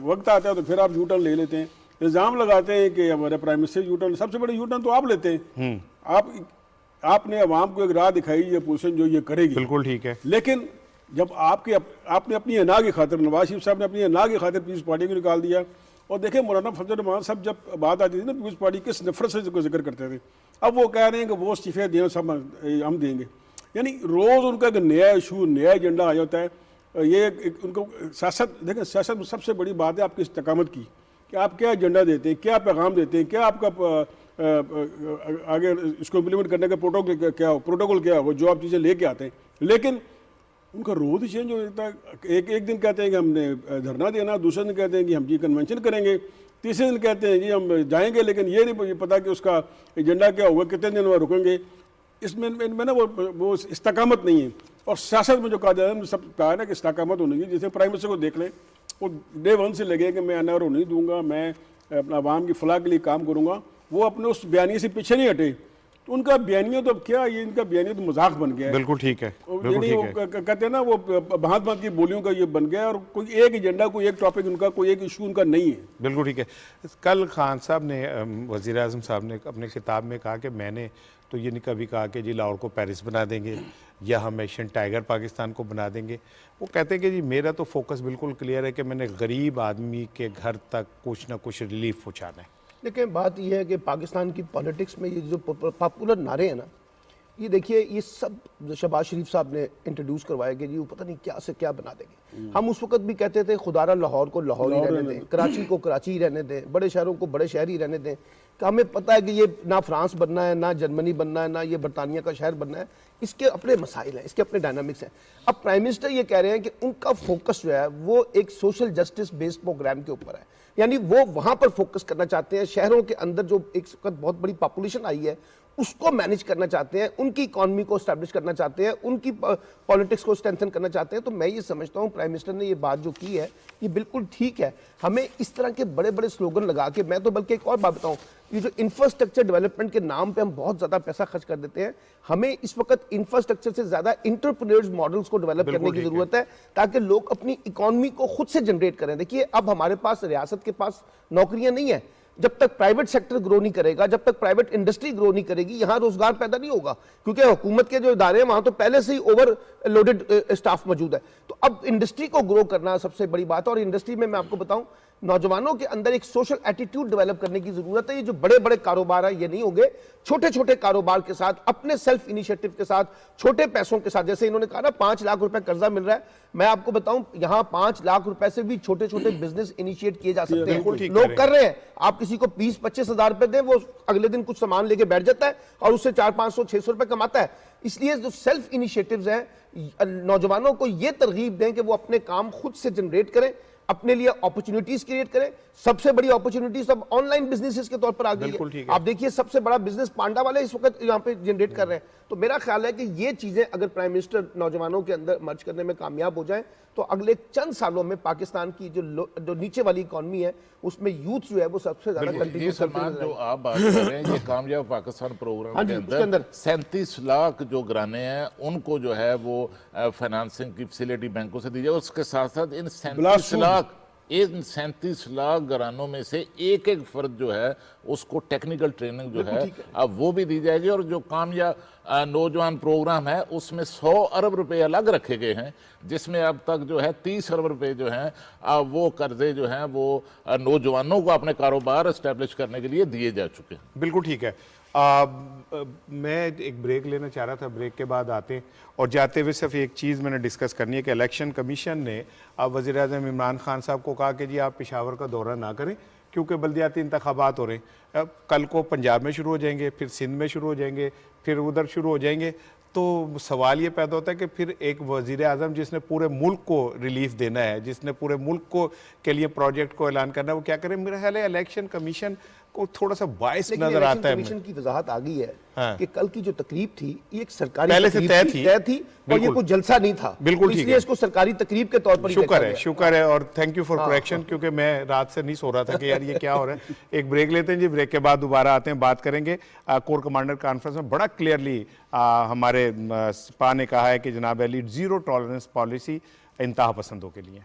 वक्त आता है तो फिर आप यूटर्न ले लेते हैं, इल्ज़ाम लगाते हैं कि हमारे प्राइम मिनिस्टर यूटर्न, सबसे बड़े यूटर्न तो आप लेते हैं। आपने अवाम को एक राह दिखाई, ये पोजीशन जो ये करेगी, बिल्कुल ठीक है, लेकिन जब आपने अपनी अना की खातिर, नवाज शरीफ साहब ने अपनी अना की खातिर पीपल्स पार्टी को निकाल दिया। और देखें मौलाना फजल रहमान साहब जब बात आती थी ना पीपल्स पार्टी किस नफरत से जिक्र करते थे, अब वो कह रहे हैं कि वो इस्तीफे दें, सब हम देंगे। यानी रोज़ उनका एक नया इशू, नया एजेंडा आ जाता है। ये उनको सियासत, देखें सियासत में सबसे बड़ी बात है आपकी इस्तकामत की, कि आप क्या एजेंडा देते हैं, क्या पैगाम देते हैं, क्या आपका आगे इसको इम्प्लीमेंट करने का प्रोटोकॉल क्या हो, जो आप चीज़ें लेके आते हैं। लेकिन उनका रोज चेंज हो जाता है। एक दिन कहते हैं कि हमने धरना देना, दूसरे दिन कहते हैं कि हम जी कन्वेंशन करेंगे, तीसरे दिन कहते हैं जी हम जाएंगे, लेकिन ये नहीं पता कि उसका एजेंडा क्या होगा, कितने दिन वह रुकेंगे। इसमें ना वो इस्तकामत नहीं है। और सियासत में जो कहा जाता है, सब कहा ना कि इस्तकामत होनी चाहिए। जैसे प्राइम मिनिस्टर को देख लें, वो डे 1 से लगे कि मैं अनवर नहीं दूंगा, मैं अपना आवाम की फलाह के लिए काम करूँगा, वो अपने उस बयानी से पीछे नहीं हटे। तो उनका बयानिया तो अब क्या, ये इनका बयानिया तो मजाक बन गया है। बिल्कुल ठीक है, बिल्कुल ठीक है। कहते हैं ना वो भांत की बोलियों का ये बन गया, और कोई एक एजेंडा, कोई एक टॉपिक उनका, कोई एक इशू उनका नहीं है। बिल्कुल ठीक है। कल खान साहब ने, वज़ीर आज़म साहब ने अपने खिताब में कहा कि मैंने तो ये नहीं कभी कहा कि जी लाहौर को पेरिस बना देंगे या हम एशियन टाइगर पाकिस्तान को बना देंगे। वो कहते हैं कि जी मेरा तो फोकस बिल्कुल क्लियर है कि मैंने गरीब आदमी के घर तक कुछ ना कुछ रिलीफ पहुँचाना है। लेकिन बात यह है कि पाकिस्तान की पॉलिटिक्स में ये जो पॉपुलर नारे हैं ना, ये देखिए ये सब शहबाज शरीफ साहब ने इंट्रोड्यूस करवाया कि जी वो पता नहीं क्या से क्या बना देंगे। हम उस वक्त भी कहते थे खुदारा लाहौर को लाहौर ही रहने दें, कराची को कराची ही रहने दें, बड़े शहरों को बड़े शहर ही रहने दें। कि हमें पता है कि ये ना फ्रांस बनना है, ना जर्मनी बनना है, ना ये बरतानिया का शहर बनना है। इसके अपने मसाइल हैं, इसके अपने डायनामिक्स हैं। अब प्राइम मिनिस्टर ये कह रहे हैं कि उनका फोकस जो है वो एक सोशल जस्टिस बेस्ड प्रोग्राम के ऊपर है, यानी वो वहां पर फोकस करना चाहते हैं। शहरों के अंदर जो एक वक्त बहुत बड़ी पॉपुलेशन आई है उसको मैनेज करना चाहते हैं, उनकी इकॉनमी को स्टैब्लिश करना चाहते हैं, उनकी पॉलिटिक्स को स्ट्रेंथन करना चाहते हैं। तो मैं ये समझता हूँ प्राइम मिनिस्टर ने ये बात जो की है ये बिल्कुल ठीक है। हमें इस तरह के बड़े बड़े स्लोगन लगा के, मैं तो बल्कि एक और बात बताऊं, ये जो इंफ्रास्ट्रक्चर डेवलपमेंट के नाम पे हम बहुत ज्यादा पैसा खर्च कर देते हैं, हमें इस वक्त इंफ्रास्ट्रक्चर से ज्यादा इंटरप्रेन्योर्स मॉडल्स को डेवलप करने की जरूरत है ताकि लोग अपनी इकॉनमी को खुद से जनरेट करें। देखिए अब हमारे पास रियासत के पास नौकरियां नहीं है, जब तक प्राइवेट सेक्टर ग्रो नहीं करेगा, जब तक प्राइवेट इंडस्ट्री ग्रो नहीं करेगी, यहां रोजगार पैदा नहीं होगा, क्योंकि हुकूमत के जो इदारे हैं वहां तो पहले से ही ओवरलोडेड स्टाफ मौजूद है। तो अब इंडस्ट्री को ग्रो करना सबसे बड़ी बात है। और इंडस्ट्री में मैं आपको बताऊं, नौजवानों के अंदर एक सोशल एटीट्यूड डेवलप करने की जरूरत है। ये जो बड़े बड़े कारोबार है ये नहीं होंगे, छोटे छोटे कारोबार के साथ, अपने सेल्फ इनिशिएटिव के साथ, छोटे पैसों के साथ, जैसे इन्होंने कहा ना 5 लाख रुपए कर्जा मिल रहा है, मैं आपको बताऊं यहां 5 लाख रुपए से भी छोटे छोटे बिजनेस इनिशिएट किए जा सकते हैं। लोग कर रहे हैं। आप किसी को 20-25 हजार रुपए दें, वो अगले दिन कुछ सामान लेके बैठ जाता है और उससे 400-500-600 रुपए कमाता है। इसलिए जो सेल्फ इनिशिएटिव्स हैं, नौजवानों को ये तरगीब दें कि वो अपने काम खुद से जनरेट करें, अपने लिए अपॉर्चुनिटीज क्रिएट करें। सबसे बड़ी अपॉर्चुनिटीज अब ऑनलाइन बिजनेसेस के तौर पर आ गई है। आप देखिए सबसे बड़ा बिजनेस पांडा वाले इस वक्त यहाँ पे जनरेट कर रहे हैं। तो मेरा ख्याल है कि ये चीजें अगर प्राइम मिनिस्टर नौजवानों के अंदर मर्ज करने में कामयाब हो जाए तो अगले चंद सालों में पाकिस्तान की जो नीचे वाली इकॉनमी है उसमें यूथ जो है वो सबसे ज्यादा कंट्रीब्यूट करते हैं। जो आप बात कर रहे हैं ये कामयाब पाकिस्तान प्रोग्राम के अंदर 37 लाख जो घराने हैं उनको जो है वो फाइनेंसिंग की फैसिलिटी बैंकों से दी जाए। उसके साथ साथ इन 37 लाख घरानों में से एक एक फर्द जो है उसको टेक्निकल ट्रेनिंग जो है अब वो भी दी जाएगी। और जो कामयाब नौजवान प्रोग्राम है उसमें 100 अरब रुपए अलग रखे गए हैं, जिसमें अब तक जो है 30 अरब रुपए जो हैं वो कर्जे जो हैं वो नौजवानों को अपने कारोबार एस्टेब्लिश करने के लिए दिए जा चुके हैं। बिल्कुल ठीक है। मैं एक ब्रेक लेना चाह रहा था, ब्रेक के बाद आते हैं। और जाते हुए सिर्फ एक चीज़ मैंने डिस्कस करनी है कि इलेक्शन कमीशन ने अब वज़ीर आज़म इमरान खान साहब को कहा कि जी आप पेशावर का दौरा ना करें क्योंकि बल्दियाती इंतखाबात हो रहे हैं। अब कल को पंजाब में शुरू हो जाएंगे, फिर सिंध में शुरू हो जाएंगे, फिर उधर शुरू हो जाएंगे। तो सवाल ये पैदा होता है कि फिर एक वज़ीर आज़म जिसने पूरे मुल्क को रिलीफ देना है, जिसने पूरे मुल्क को के लिए प्रोजेक्ट को ऐलान करना है, वो क्या करें? मेरा ख्याल है इलेक्शन कमीशन को थोड़ा सा बायस नजर आता है। कमीशन की वजाहत आ गई है हाँ। कि कल की जो तकरीब थी ये एक सरकारी पहले से तय थी और ये कोई जलसा नहीं था। बिल्कुल ठीक है, इसलिए इसको सरकारी तकरीब के तौर पर शुक्र है। और थैंक यू फॉर करेक्शन, क्योंकि मैं रात से नहीं सो रहा था कि यार ये क्या हो रहा है। एक ब्रेक लेते हैं जी, ब्रेक के बाद दोबारा आते हैं, बात करेंगे। कोर कमांडर कॉन्फ्रेंस में बड़ा क्लियरली हमारे स्पा ने कहा है कि जनाब अली जीरो टॉलरेंस पॉलिसी इंतहा पसंदों के लिए।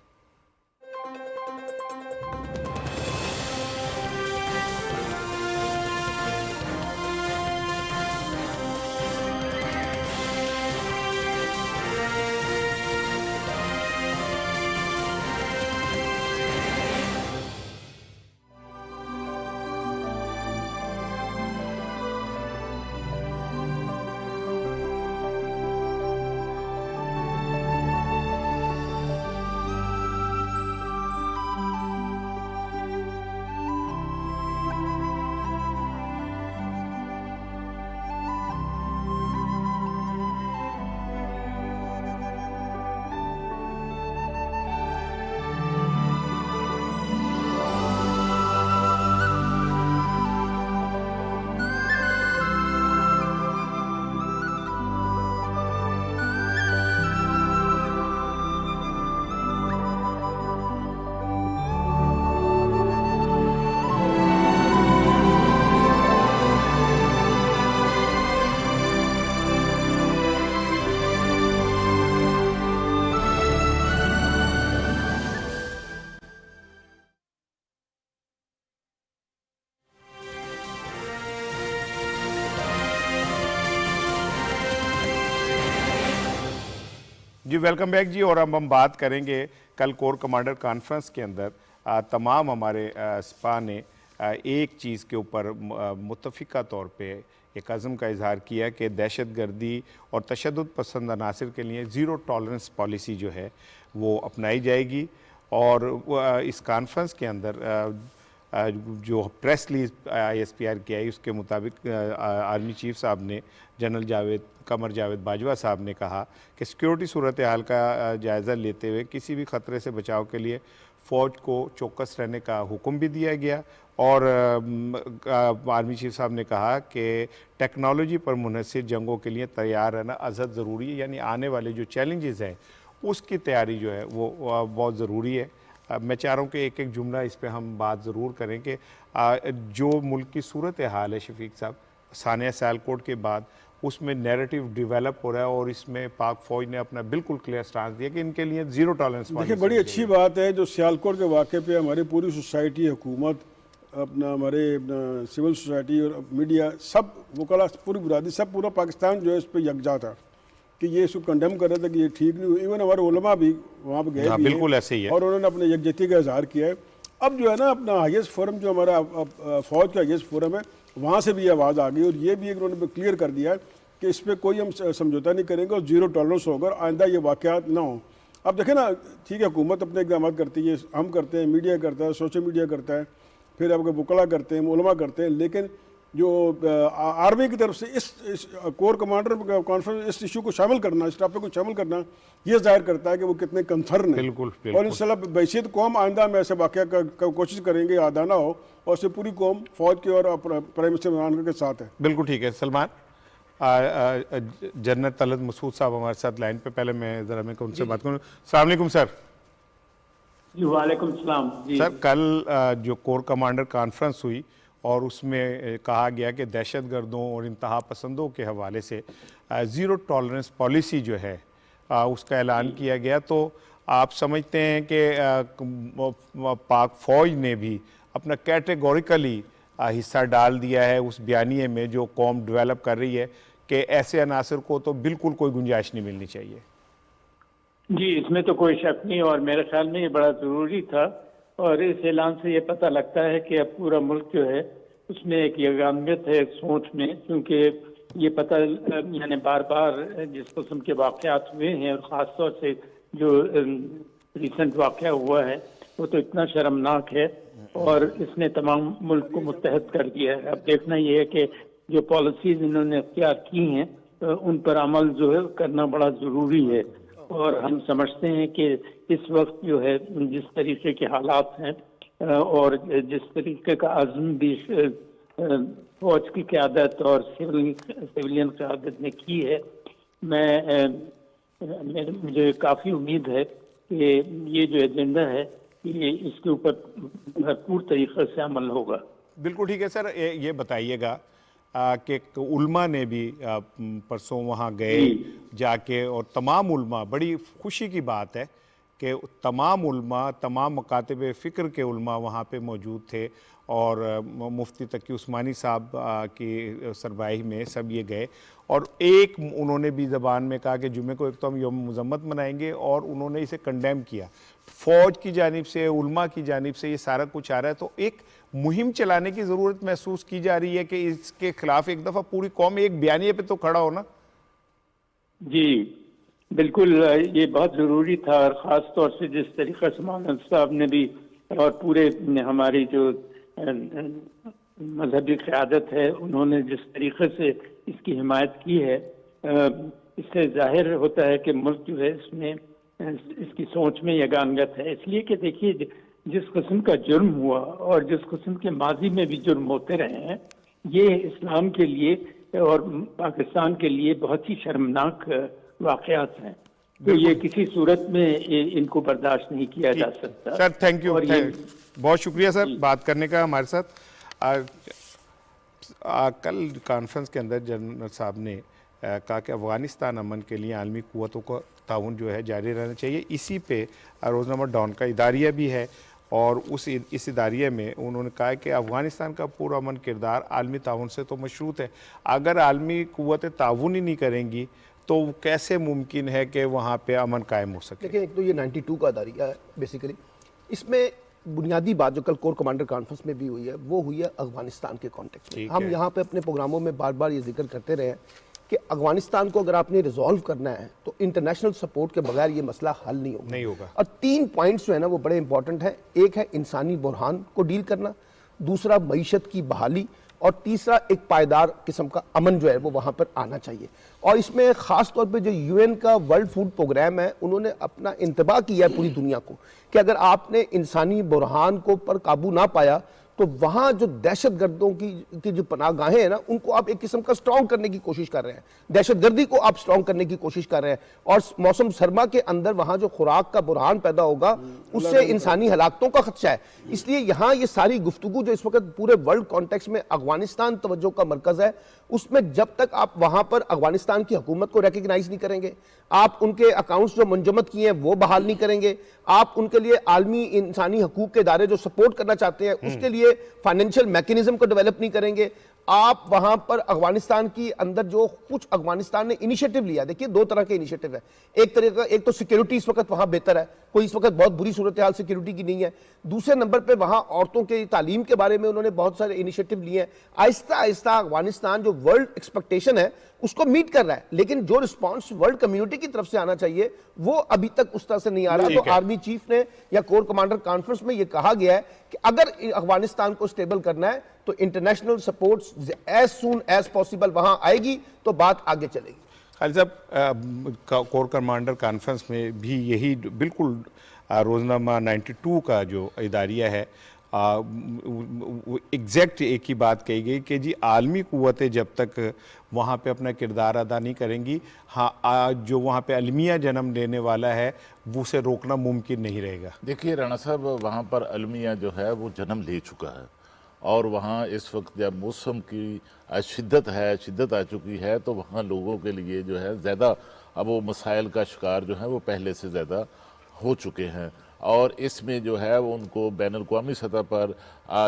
जी वेलकम बैक जी। और अब हम बात करेंगे कल कोर कमांडर कॉन्फ्रेंस के अंदर तमाम हमारे स्पा ने एक चीज़ के ऊपर मुत्तफ़िका तौर पे एक अज़म का इजहार किया कि दहशत गर्दी और तशद्दुद पसंद अनासिर के लिए ज़ीरो टॉलरेंस पॉलिसी जो है वो अपनाई जाएगी। और इस कॉन्फ्रेंस के अंदर जो प्रेस रिलीज ISPR की आई उसके मुताबिक आर्मी चीफ साहब ने जनरल कमर जावेद बाजवा साहब ने कहा कि सिक्योरिटी सूरत हाल का जायज़ा लेते हुए किसी भी ख़तरे से बचाव के लिए फ़ौज को चौकस रहने का हुक्म भी दिया गया। और आर्मी चीफ साहब ने कहा कि टेक्नोलॉजी पर मुनहसर जंगों के लिए तैयार रहना अज़द ज़रूरी है, यानी आने वाले जो चैलेंजेस हैं उसकी तैयारी जो है वो बहुत ज़रूरी है। मैं चाह रहा हूँ कि एक एक जुमला इस पे हम बात ज़रूर करें कि जो मुल्क की सूरत हाल है शफीक साहब, सानिया सियालकोट के बाद उसमें नैरेटिव डेवलप हो रहा है और इसमें पाक फ़ौज ने अपना बिल्कुल क्लियर स्टांस दिया कि इनके लिए ज़ीरो टॉलरेंस। देखिए बड़ी अच्छी बात है जो सियालकोट के वाक़े पे हमारी पूरी सोसाइटी, हुकूमत, अपना हमारे सिविल सोसाइटी और मीडिया, सब वकला, पूरी बुरादी, सब पूरा पाकिस्तान जो है इस पर यकजा था कि ये इसको कंडेम कर रहे थे कि ये ठीक नहीं हुई। इवन हमारे उलमा भी वहाँ पर गए भी बिल्कुल हैं ऐसे ही है और उन्होंने अपने यकजहती का इजहार किया है। अब जो है ना अपना हाईएस्ट फोरम जो हमारा फ़ौज का हाईएस्ट फोरम है, वहाँ से भी आवाज़ आ गई और ये भी उन्होंने क्लियर कर दिया है कि इस पर कोई हम समझौता नहीं करेंगे और ज़ीरो टॉलरेंस होगा, आइंदा ये वाक़यात ना हो। अब देखें ना, ठीक है हुकूमत अपने इक़दाम करती है, हम करते हैं, मीडिया करता है, सोशल मीडिया करता है, फिर आपके वकला करते हैं, उलमा करते हैं, लेकिन जो आर्मी की तरफ से इस कोर कमांडर कॉन्फ्रेंस इस इशू को शामिल करना, इस टॉपिक को शामिल करना, ये जाहिर करता है कि वो कितने कंसर्न है। बिल्कुल, और इंशाल्लाह बैशियत कौम आइंदा में ऐसे वाक़या का कोशिश करेंगे आदा ना हो, और उससे पूरी कौम फ़ौज की और प्राइम मिनिस्टर इमरान खान के साथ है। बिल्कुल ठीक है। सलमान, जनरल तलत मसूद साहब हमारे साथ लाइन पे, पहले मैं ज़रा मैं उनसे बात करूँ। अस्सलाम वालेकुम सर। जी वालेकुम सलाम जी। सर कल जो कोर कमांडर कॉन्फ्रेंस हुई और उसमें कहा गया कि दहशतगर्दों और इंतहा पसंदों के हवाले से ज़ीरो टॉलरेंस पॉलिसी जो है उसका ऐलान किया गया। तो आप समझते हैं कि पाक फ़ौज ने भी अपना कैटेगोरिकली हिस्सा डाल दिया है उस बयानिए में जो कौम डेवलप कर रही है कि ऐसे अनासर को तो बिल्कुल कोई गुंजाइश नहीं मिलनी चाहिए? जी, इसमें तो कोई शक नहीं और मेरे ख्याल में ये बड़ा ज़रूरी था। और इस ऐलान से ये पता लगता है कि अब पूरा मुल्क जो है उसमें एक यगानियत है सोच में, क्योंकि ये पता यानी बार बार जिस किस्म के वाक़यात हुए हैं और ख़ास तौर से जो रिसेंट वाक़या हुआ है वो तो इतना शर्मनाक है और इसने तमाम मुल्क को मुत्तहद कर दिया है। अब देखना ये है कि जो पॉलिसीज़ इन्होंने इख्तियार की हैं उन पर अमल जो है करना बड़ा ज़रूरी है। और हम समझते हैं कि इस वक्त जो है जिस तरीके के हालात हैं और जिस तरीके का अज़्म भी फौज की क़यादत और सिविलियन क़यादत ने की है, मुझे काफ़ी उम्मीद है कि ये जो एजेंडा है ये इसके ऊपर भरपूर तरीके से अमल होगा। बिल्कुल ठीक है सर। ये बताइएगा कि उल्मा ने भी परसों वहाँ गए जाके, और तमाम उल्मा, बड़ी खुशी की बात है कि तमाम उल्मा, तमाम मकातब फ़िक्र के उल्मा वहाँ पे मौजूद थे और मुफ्ती तकी उस्मानी साहब की सरबराही में सब ये गए और एक उन्होंने भी ज़बान में कहा कि जुमे को एक तो हम यौम मुज़म्मत मनाएंगे और उन्होंने इसे कंडेम किया। फ़ौज की जानिब से, उल्मा की जानिब से ये सारा कुछ आ रहा है, तो एक मुहिम चलाने की ज़रूरत महसूस की जा रही है कि इसके खिलाफ एक दफ़ा पूरी कौम एक बयानिए पे तो खड़ा हो ना। जी बिल्कुल, ये बहुत ज़रूरी था और ख़ास तौर से जिस तरीक़े से मौलाना साहब ने भी और पूरे हमारी जो मजहबी क़यादत है उन्होंने जिस तरीक़े से इसकी हिमायत की है, इससे जाहिर होता है कि मुल्क जो है इसमें इसकी सोच में यगानियत है। इसलिए कि देखिए जिस किस्म का जुर्म हुआ और जिस किस्म के माजी में भी जुर्म होते रहे हैं, ये इस्लाम के लिए और पाकिस्तान के लिए बहुत ही शर्मनाक वाक़यात हैं। तो ये किसी सूरत में इनको बर्दाश्त नहीं किया जा सकता। सर थैंक यू, बहुत शुक्रिया सर बात करने का हमारे साथ। कल कॉन्फ्रेंस के अंदर जनरल साहब ने कहा कि अफ़गानिस्तान अमन के लिए आलमी क़ुव्वतों का ताउन जो है जारी रहना चाहिए। इसी पे रोज़नामा डॉन का इदारिया भी है और इस इदारिये में उन्होंने कहा कि अफ़गानिस्तान का पूरा अमन किरदार आलमी ताउन से तो मशरूत है। अगर आलमी क़ुव्वतें ताउन ही नहीं करेंगी तो कैसे मुमकिन है कि वहाँ पे अमन कायम हो सके? देखिए, एक तो ये 92 का इदारिया है बेसिकली। इसमें बुनियादी बात जो कल कोर कमांडर कॉन्फ्रेंस में भी हुई है वो हुई है अफगानिस्तान के कॉन्टेक्स्ट में। हम यहाँ पे अपने प्रोग्रामों में बार बार ये जिक्र करते रहे हैं कि अफगानिस्तान को अगर आपने रिजॉल्व करना है तो इंटरनेशनल सपोर्ट के बगैर ये मसला हल नहीं होगा। और 3 पॉइंट्स जो है ना वो बड़े इंपॉर्टेंट है। एक है इंसानी बुरहान को डील करना, दूसरा मईशत की बहाली और तीसरा एक पायदार किस्म का अमन जो है वो वहाँ पर आना चाहिए। और इसमें ख़ास तौर पे जो यूएन का वर्ल्ड फूड प्रोग्राम है, उन्होंने अपना इंतबाह किया है पूरी दुनिया को कि अगर आपने इंसानी बुरहान को पर काबू ना पाया तो वहाँ जो दहशतगर्दों की जो पनाहगाहें हैं ना, उनको आप एक किस्म का स्ट्रॉन्ग करने की कोशिश कर रहे हैं, दहशतगर्दी को आप स्ट्रॉन्ग करने की कोशिश कर रहे हैं। और मौसम सरमा के अंदर वहाँ जो खुराक का बुरहान पैदा होगा उससे इंसानी हलाकतों का खदशा है। इसलिए यहाँ ये सारी गुफ्तगू जो इस वक्त पूरे वर्ल्ड कॉन्टेक्स्ट में अफगानिस्तान तवज्जो का मरकज़ है, उसमें जब तक आप वहाँ पर अफगानिस्तान की हुकूमत को रिकग्नाइज नहीं करेंगे, आप उनके अकाउंट्स जो मुंजमद किए हैं वो बहाल नहीं करेंगे, आप उनके लिए आलमी इंसानी हकूक के इदारे जो सपोर्ट करना चाहते हैं उसके लिए फाइनेंशियल मैकेनिज्म को डेवलप नहीं करेंगे, आप वहां पर अफगानिस्तान की अंदर जो कुछ अफगानिस्तान ने इनिशिएटिव लिया, देखिए दो तरह के इनिशिएटिव है। एक तरीका, एक तो सिक्योरिटी इस वक्त वहां बेहतर है, कोई इस वक्त बहुत बुरी सूरत हाल सिक्योरिटी की नहीं है। दूसरे नंबर पे वहां औरतों के तालीम के बारे में उन्होंने बहुत सारे इनिशिएटिव लिए हैं। आहिस्ता आहिस्ता अफगानिस्तान जो वर्ल्ड एक्सपेक्टेशन है उसको मीट कर रहा है, लेकिन जो रिस्पॉन्स वर्ल्ड कम्युनिटी की तरफ से आना चाहिए वो अभी तक उस तरह से नहीं आ रहा। तो आर्मी चीफ ने या कोर कमांडर कॉन्फ्रेंस में ये कहा गया है कि अगर अफगानिस्तान को स्टेबल करना है तो international support as soon as possible वहां आएगी तो बात आगे चलेगी। खालिद साहब, कोर कमांडर कॉन्फ्रेंस में भी यही बिल्कुल रोजनामा 92 का जो इदारिया है एग्जैक्ट एक ही बात कही गई कि जी आलमी क़ुव्वतें जब तक वहाँ पे अपना किरदार अदा नहीं करेंगी, हाँ जो वहाँ पे अलमिया जन्म लेने वाला है वो उसे रोकना मुमकिन नहीं रहेगा। देखिए राणा साहब, वहाँ पर अलमिया जो है वो जन्म ले चुका है और वहाँ इस वक्त जब मौसम की शिद्दत आ चुकी है तो वहाँ लोगों के लिए जो है ज़्यादा अब वो मसाइल का शिकार जो है वो पहले से ज़्यादा हो चुके हैं और इसमें जो है वो उनको बैनुल-अक़वामी सतह पर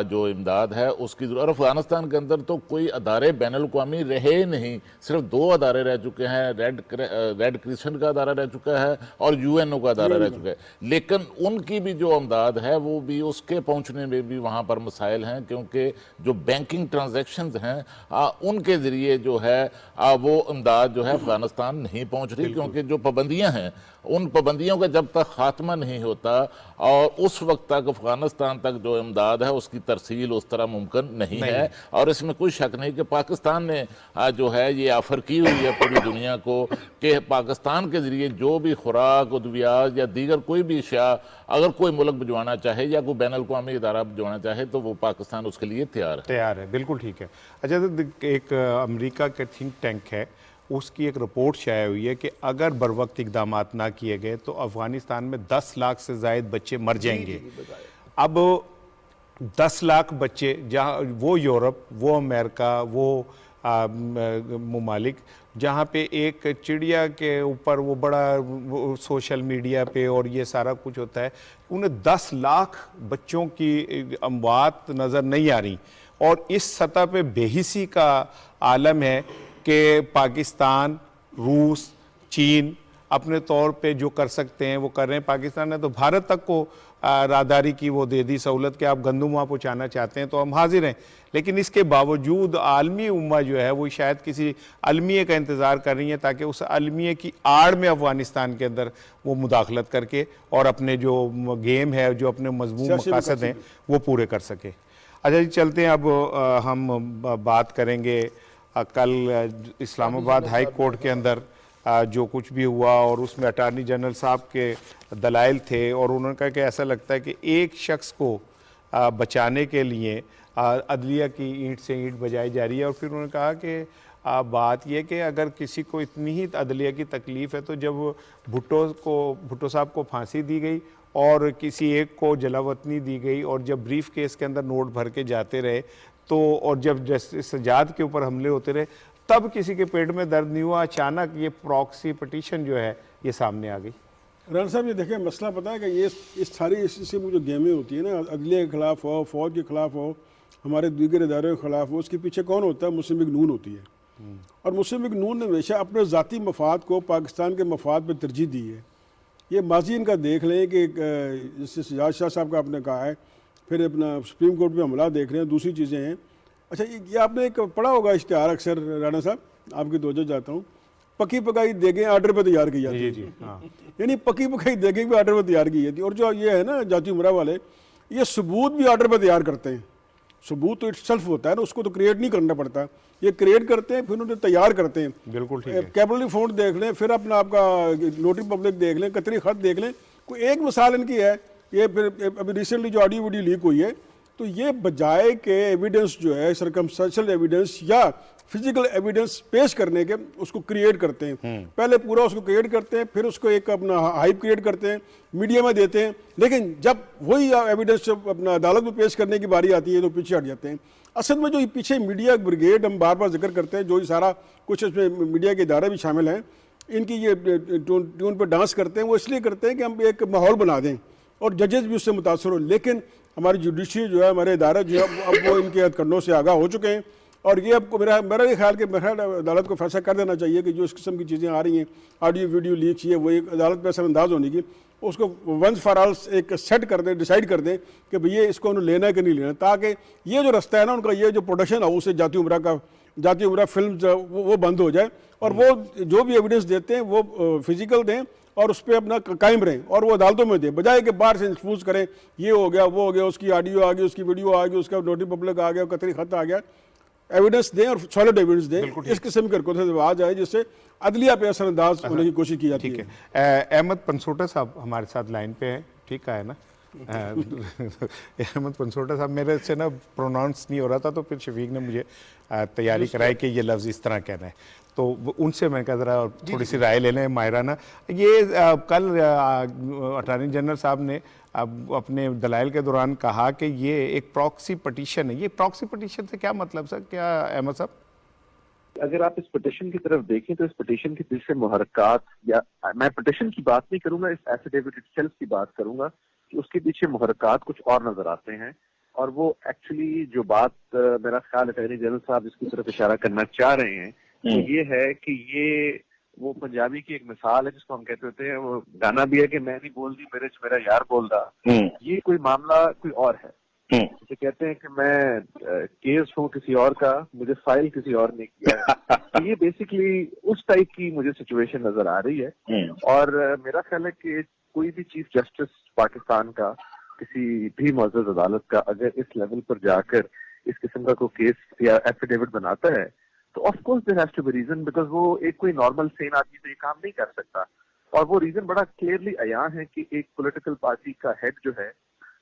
जो इमदाद है उसकी और अफ़गानिस्तान के अंदर तो कोई अदारे बैनुल-अक़वामी रहे नहीं, सिर्फ 2 अदारे रह चुके हैं, रेड क्रिसेंट का अदारा रह चुका है और यूएनओ का अदारा रह चुका है, लेकिन उनकी भी जो इमदाद है वो भी उसके पहुँचने में भी वहाँ पर मसाइल हैं क्योंकि जो बैंकिंग ट्रांजेक्शंस हैं उनके ज़रिए जो है वो इमदाद जो है अफ़गानिस्तान नहीं पहुँच रही क्योंकि जो पाबंदियाँ हैं उन पाबंदियों का जब तक खात्मा नहीं होता और उस वक्त तक अफगानिस्तान तक जो इमदाद है उसकी तरसील उस तरह मुमकिन नहीं है। और इसमें कोई शक नहीं कि पाकिस्तान ने जो है ये ऑफ़र की हुई है पूरी दुनिया को कि पाकिस्तान के ज़रिए जो भी खुराक उद्वियात या दीगर कोई भी अशिया अगर कोई मुल्क भिजवाना चाहे या कोई बैनुल-अक़वामी इदारा भिजवाना चाहे तो वो पाकिस्तान उसके लिए तैयार है। बिल्कुल ठीक है। अच्छा, तो एक अमेरिका का थिंक टैंक है, उसकी एक रिपोर्ट शाया हुई है कि अगर बर वक्त इकदाम ना किए गए तो अफ़गानिस्तान में 10 लाख से ज़ायद बच्चे मर जाएंगे। अब 10 लाख बच्चे, जहाँ वो यूरोप, वो अमेरिका, वो ममालिक जहाँ पे एक चिड़िया के ऊपर वो बड़ा सोशल मीडिया पे और ये सारा कुछ होता है, उन्हें 10 लाख बच्चों की अमवात नज़र नहीं आ रही और इस सतह पे बेहिसी का आलम है कि पाकिस्तान, रूस, चीन अपने तौर पे जो कर सकते हैं वो कर रहे हैं। पाकिस्तान ने तो भारत तक को राहदारी की वो दे दी सहूलत कि आप गंदम वहाँ पहुँचाना चाहते हैं तो हम हाजिर हैं, लेकिन इसके बावजूद आलमी उम्मा जो है वो शायद किसी अलमिये का इंतज़ार कर रही है ताकि उस अलमिये की आड़ में अफ़गानिस्तान के अंदर वो मुदाखलत करके और अपने जो गेम है, जो अपने मजमून मकासद हैं वो पूरे कर सके। अच्छा जी, चलते हैं। अब हम बात करेंगे कल इस्लामाबाद हाई कोर्ट के अंदर जो कुछ भी हुआ और उसमें अटार्नी जनरल साहब के दलाइल थे और उन्होंने कहा कि ऐसा लगता है कि एक शख्स को बचाने के लिए अदलिया की ईंट से ईंट बजाई जा रही है। और फिर उन्होंने कहा कि बात यह कि अगर किसी को इतनी ही अदलिया की तकलीफ़ है तो जब भुट्टो साहब को फांसी दी गई और किसी एक को जलावतनी दी गई और जब ब्रीफ केस के अंदर नोट भर के जाते रहे तो और जब जस्टिस सजाद के ऊपर हमले होते रहे तब किसी के पेट में दर्द नहीं हुआ, अचानक ये प्रॉक्सी पिटीशन जो है ये सामने आ गई। राणा साहब, ये देखिए मसला पता है कि ये इस सारी इससे जो गेमें होती है ना, अदलिया के ख़िलाफ़ हो, फ़ौज के ख़िलाफ़ हो, हमारे दीगर इदारों के ख़िलाफ़ हो, उसके पीछे कौन होता है? मुस्लिम लीग नून होती है। और मुस्लिम लीग नून ने हमेशा अपने ज़ाती मफाद को पाकिस्तान के मफाद पर तरजीह दी है। ये माजी इनका देख लें कि जैसे सजाद शाह साहब का आपने कहा है, फिर अपना सुप्रीम कोर्ट में हमला देख रहे हैं, दूसरी चीज़ें हैं। अच्छा, ये आपने एक पढ़ा होगा इश्तिहार अक्सर राणा साहब, आपकी तवज्जो चाहता हूँ, पकी पकाई देखें आर्डर पर तैयार की जाती है। यानी पकी पकाई देखें भी आर्डर पर तैयार की जाती है। और जो ये है ना जाती उमरा वाले, ये सबूत भी आर्डर पर तैयार करते हैं सबूत तो इटसेल्फ होता है ना, उसको तो क्रिएट नहीं करना पड़ता। ये क्रिएट करते हैं, फिर उन्हें तैयार करते हैं। बिल्कुल ठीक है। कैपिटल फंड देख लें, फिर अपना आपका नोटरी पब्लिक देख लें, कतरी खत देख लें, कोई एक मिसाल इनकी है। ये फिर अभी रिसेंटली जो ऑडियो वीडियो लीक हुई है, तो ये बजाय के एविडेंस जो है सर्कमस्टेंशियल एविडेंस या फिजिकल एविडेंस पेश करने के, उसको क्रिएट करते हैं। पहले पूरा उसको क्रिएट करते हैं, फिर उसको एक अपना हाइप क्रिएट करते हैं, मीडिया में देते हैं, लेकिन जब वही एविडेंस अपना अदालत में पेश करने की बारी आती है तो पीछे हट जाते हैं। असल में जो पीछे मीडिया ब्रिगेड हम बार बार जिक्र करते हैं, जो ये सारा कुछ इसमें मीडिया के इदारे भी शामिल हैं, इनकी ये ट्यून पर डांस करते हैं, वो इसलिए करते हैं कि हम एक माहौल बना दें और जजेस भी उससे मुतासर हो। लेकिन हमारी जुडिशरी जो है, हमारे इदारे जो है, अब वो इनके हथकंडों से आगाह हो चुके हैं। और ये आपको मेरा ये ख्याल कि मेरा अदालत को फैसला कर देना चाहिए कि जो इस किस्म की चीज़ें आ रही हैं, ऑडियो वीडियो लीक ये वो, एक अदालत में असरअंदाज होने की, उसको वंस फॉर ऑल एक सेट कर दें, डिसाइड कर दें कि भैया इसको उन्हें लेना है कि नहीं लेना, ताकि ये जो रास्ता है ना उनका, ये जो प्रोडक्शन हाउस है जाती उम्रा फिल्म वो बंद हो जाए, और वो जो भी एविडेंस देते हैं वो फिजिकल दें और उस पर अपना कायम रहें, और वो अदालतों में दें, बजाय कि बाहर से इंफ्यूज करें, ये हो गया वो हो गया, उसकी ऑडियो आ गई, उसकी वीडियो आ गई, उसका नोटरी पब्लिक आ गया, कतरी खत आ गया। एविडेंस दें और सॉलिड एविडेंस दें, इस किस्म के हरकतों से आ जाए जिससे अदलिया पे असरअंदाज होने की कोशिश की जाती है। ठीक है। अहमद पनसोटा साहब हमारे साथ लाइन पे हैं, ठीक है ना? अहमद पनसोटा साहब, मेरे से ना प्रोनाउंस नहीं हो रहा था, तो फिर शफीक ने मुझे तैयारी कराई कि ये लफ्ज़ इस तरह कहना है, तो उनसे मैं कह रहा थोड़ी सी राय ले लें माहिराना। ये कल अटॉर्नी जनरल साहब ने अपने दलाइल के दौरान कहा कि ये एक प्रॉक्सी पटिशन है। ये प्रॉक्सी पटिशन से क्या मतलब सर, क्या अहमद साहब? अगर आप इस पिटिशन की तरफ देखें तो इस पिटिशन के पीछे मुहर्रकात, या मैं पिटिशन की बात नहीं करूंगा, इस एफिडेविट इटसेल्फ की बात करूंगा कि उसके पीछे मुहर्रकात कुछ और नजर आते हैं। और वो एक्चुअली जो बात मेरा ख्याल अटॉर्नी जनरल साहब जिसकी तरफ इशारा करना चाह रहे हैं, तो ये है कि ये वो पंजाबी की एक मिसाल है जिसको हम कहते होते हैं, वो गाना भी है कि मैं नहीं बोल दी मेरा यार बोल रहा। ये कोई मामला कोई और है, जैसे कहते हैं कि मैं केस हूँ किसी और का, मुझे फाइल किसी और ने किया है। तो ये बेसिकली उस टाइप की मुझे सिचुएशन नजर आ रही है। और मेरा ख्याल है कि कोई भी चीफ जस्टिस पाकिस्तान का, किसी भी मुअज़्ज़ज़ अदालत का, अगर इस लेवल पर जाकर इस किस्म का कोई केस या एफिडेविट बनाता है, तो of course there has to be reason, because वो एक कोई नॉर्मल सेन आदमी तो ये काम नहीं कर सकता। और वो रीजन बड़ा क्लियरली अयां है कि एक पॉलिटिकल पार्टी का हेड जो है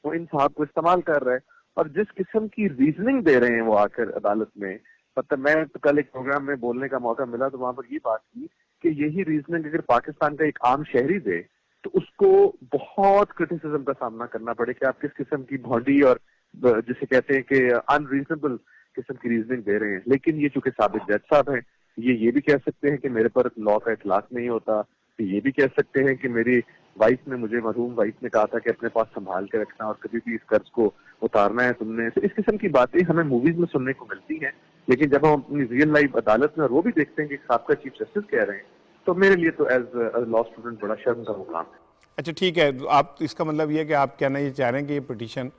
वो इन साहब को इस्तेमाल कर रहा है, और जिस किस्म की रीजनिंग दे रहे हैं वो आकर अदालत में, मतलब मैं तो कल एक प्रोग्राम में बोलने का मौका मिला तो वहां पर ये बात की कि यही रीजनिंग अगर पाकिस्तान का एक आम शहरी दे तो उसको बहुत क्रिटिसिज्म का सामना करना पड़े कि आप किस किस्म की भौंडी और जिसे कहते हैं कि अनरीजनेबल किस्म की रीजनिंग दे रहे हैं। लेकिन ये चूंकि साबित जज साहब हैं, ये भी कह सकते हैं कि मेरे पर लॉ का इतलाक नहीं होता, ये भी कह सकते हैं कि मेरी वाइफ ने मुझे, मरहूम वाइफ ने कहा था कि अपने पास संभाल के रखना और कभी भी इस कर्ज को उतारना है तुमने। तो इस किस्म की बातें हमें मूवीज में सुनने को मिलती हैं, लेकिन जब हम अपनी रियल लाइफ अदालत में वो भी देखते हैं कि साहब चीफ जस्टिस कह रहे हैं, तो मेरे लिए तो एज लॉ स्टूडेंट बड़ा शर्म का मुकाम है। अच्छा ठीक है, आप इसका मतलब ये है कि आप कहना ये चाह रहे हैं कि ये पिटीशन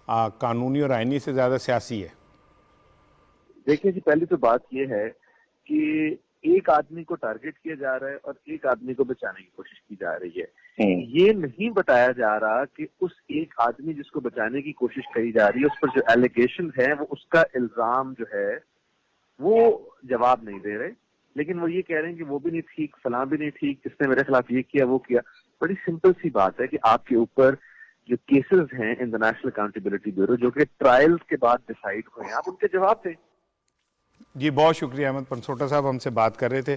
कानूनी और आईनी से ज़्यादा सियासी है? देखिए जी, पहली तो बात ये है कि एक आदमी को टारगेट किया जा रहा है और एक आदमी को बचाने की कोशिश की जा रही है। ये नहीं बताया जा रहा कि उस एक आदमी जिसको बचाने की कोशिश की जा रही है उस पर जो एलिगेशन है, वो उसका इल्जाम जो है वो जवाब नहीं दे रहे, लेकिन वो ये कह रहे हैं कि वो भी नहीं ठीक, फलां भी नहीं ठीक, इसने मेरे खिलाफ ये किया वो किया। बड़ी सिंपल सी बात है कि आपके ऊपर जो केसेस हैं in the national accountability bureau जो कि ट्रायल्स के बाद डिसाइड हुए हैं, आप उनके जवाब दें। जी बहुत शुक्रिया अहमद पनसोटा साहब, हमसे बात कर रहे थे।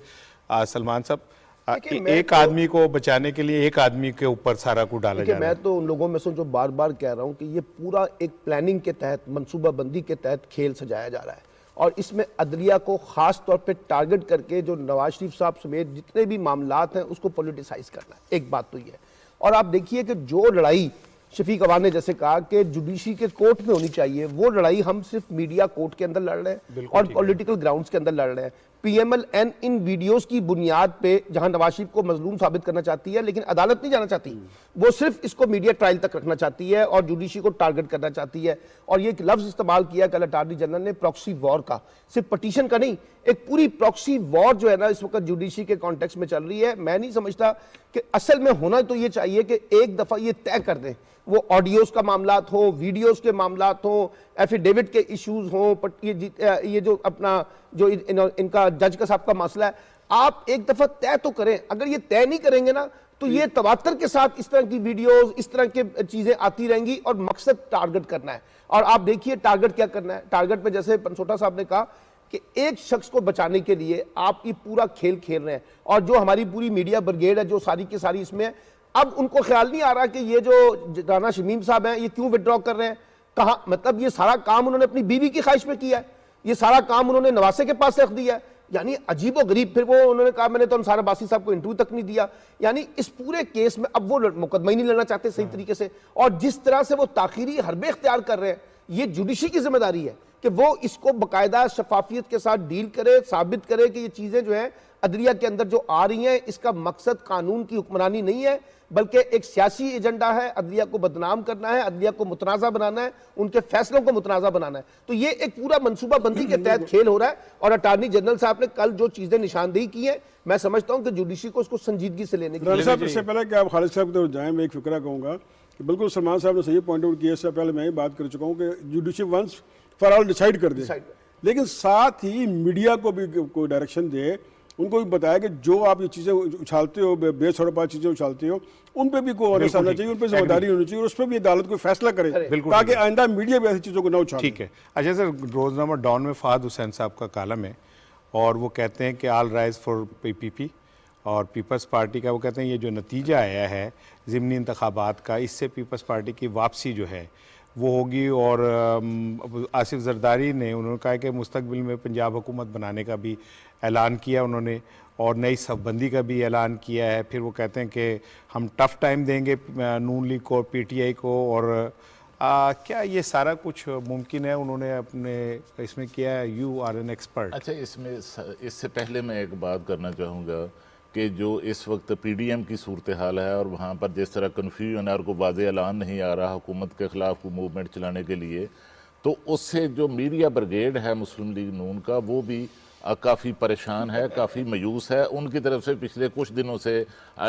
सलमान साहब, एक आदमी को बचाने के लिए एक आदमी के ऊपर सारा कुछ डाला जा रहा है। मैं तो उन लोगों में से जो बार बार कह रहा हूं कि ये पूरा एक प्लानिंग के तहत, मनसूबाबंदी के तहत खेल सजाया जा रहा है, और इसमें अदलिया को खास तौर पे टारगेट करके जो नवाज शरीफ साहब समेत जितने भी मामलात हैं उसको पॉलिटिसाइज करना है। एक बात तो ये है। और आप देखिए कि जो लड़ाई शफीक अवान ने जैसे कहा कि जुडिशरी के कोर्ट में होनी चाहिए, वो लड़ाई हम सिर्फ मीडिया कोर्ट के अंदर लड़ रहे हैं और पॉलिटिकल ग्राउंड्स के अंदर लड़ रहे हैं। PMLN इन वीडियोस की बुनियाद पे जहां नवाज शरीफ को मजलूम साबित करना चाहती है, लेकिन अदालत नहीं जाना चाहती, वो सिर्फ इसको मीडिया ट्रायल तक रखना चाहती है और जुडिशरी को टारगेट करना चाहती है। और ये एक लफ्ज इस्तेमाल किया कल अटॉर्नी जनरल ने प्रॉक्सी वॉर का, सिर्फ पटिशन का नहीं, एक पूरी प्रॉक्सी वॉर जो है ना इस वक्त जुडिशरी के कॉन्टेक्स्ट में चल रही है। मैं नहीं समझता कि असल में होना तो ये चाहिए कि एक दफा ये तय कर दें, वो ऑडियोज का मामलात हो, वीडियोस के मामलात हो, एफिडेविट के इश्यूज हो, ये जो अपना जो इनका जज का साहब का मसला है, आप एक दफा तय तो करें। अगर ये तय नहीं करेंगे ना तो ये तवातर के साथ इस तरह की वीडियोस, इस तरह के चीजें आती रहेंगी और मकसद टारगेट करना है। और आप देखिए टारगेट क्या करना है। टारगेट में जैसे पंसोटा साहब ने कहा कि एक शख्स को बचाने के लिए आप ये पूरा खेल खेल रहे हैं, और जो हमारी पूरी मीडिया ब्रिगेड है जो सारी की सारी इसमें है, अब उनको ख्याल नहीं आ रहा कि ये जो राना शमीम साहब हैं ये क्यों विड्रॉ कर रहे हैं, कहा मतलब ये सारा काम उन्होंने अपनी बीवी की ख्वाहिश में किया है, ये सारा काम उन्होंने नवासे के पास रख दिया है। यानी अजीब व गरीब। फिर वो उन्होंने कहा मैंने तो अंसार अब्बासी साहब को इंटरव्यू तक नहीं दिया। यानी इस पूरे केस में अब वो मुकदमा ही नहीं लड़ना चाहते सही तरीके से, और जिस तरह से वो ताखीरी हरबे इख्तियार कर रहे हैं, ये जुडिशरी की जिम्मेदारी है कि वो इसको बाकायदा शफाफियत के साथ डील करे, साबित करे कि ये चीजें जो हैं अदलिया के अंदर जो आ रही हैं इसका मकसद कानून की हुक्मरानी नहीं है बल्कि एक सियासी एजेंडा है, अदलिया को बदनाम करना है, अदलिया को मुतनाज़ा बनाना है, उनके फैसलों को मुतनाज़ा बनाना है। तो ये एक पूरा मनसूबाबंदी के तहत खेल हो रहा है। और अटॉर्नी जनरल साहब ने कल जो चीजें निशानदेही की है, मैं समझता हूं कि जुडिशरी को उसको संजीदगी से लेने की साहब, इससे पहले कि आप खालिद साहब की तरफ जाएं, मैं एक फिक्रा कहूँगा कि बिल्कुल सलमान साहब ने सही पॉइंट आउट किया। इससे पहले मैं ही बात कर चुका हूँ कि judiciary once for all decide कर दे, लेकिन साथ ही मीडिया को भी कोई डायरेक्शन दे, उनको भी बताया कि जो आप ये चीज़ें उछालते हो, बेसरोपा चीज़ें उछालते हो, उन पे भी कोई ऑनर्स आना चाहिए, उन पे जिम्मेदारी होनी चाहिए, और उस पर भी अदालत कोई फैसला करे ताकि आइंदा मीडिया भी ऐसी चीज़ों को ना उछाले। ठीक है। अच्छा सर, रोजनामा डॉन में फहद हुसैन साहब का कालम है और वो कहते हैं कि ऑल राइज फॉर पीपी और पीपल्स पार्टी का, वो कहते हैं ये जो नतीजा आया है ज़िमनी इंतखाबात का, इससे पीपल्स पार्टी की वापसी जो है वो होगी। और आसिफ जरदारी ने उन्होंने कहा कि मुस्तकबिल में पंजाब हुकूमत बनाने का भी ऐलान किया उन्होंने, और नई सफबंदी का भी ऐलान किया है। फिर वो कहते हैं कि हम टफ़ टाइम देंगे नून लीग को, पीटीआई को, और क्या ये सारा कुछ मुमकिन है? उन्होंने अपने इसमें किया है। You are an expert. अच्छा, इसमें इससे पहले मैं एक बात करना चाहूँगा कि जो इस वक्त पीडीएम की सूरत हाल है और वहाँ पर जिस तरह कन्फ्यूजन है और कोई वाज़ेह ऐलान नहीं आ रहा हुकूमत के ख़िलाफ़ कोई मूवमेंट चलाने के लिए, तो उससे जो मीडिया ब्रिगेड है मुस्लिम लीग नून का, वो भी काफ़ी परेशान है, काफ़ी मायूस है। उनकी तरफ से पिछले कुछ दिनों से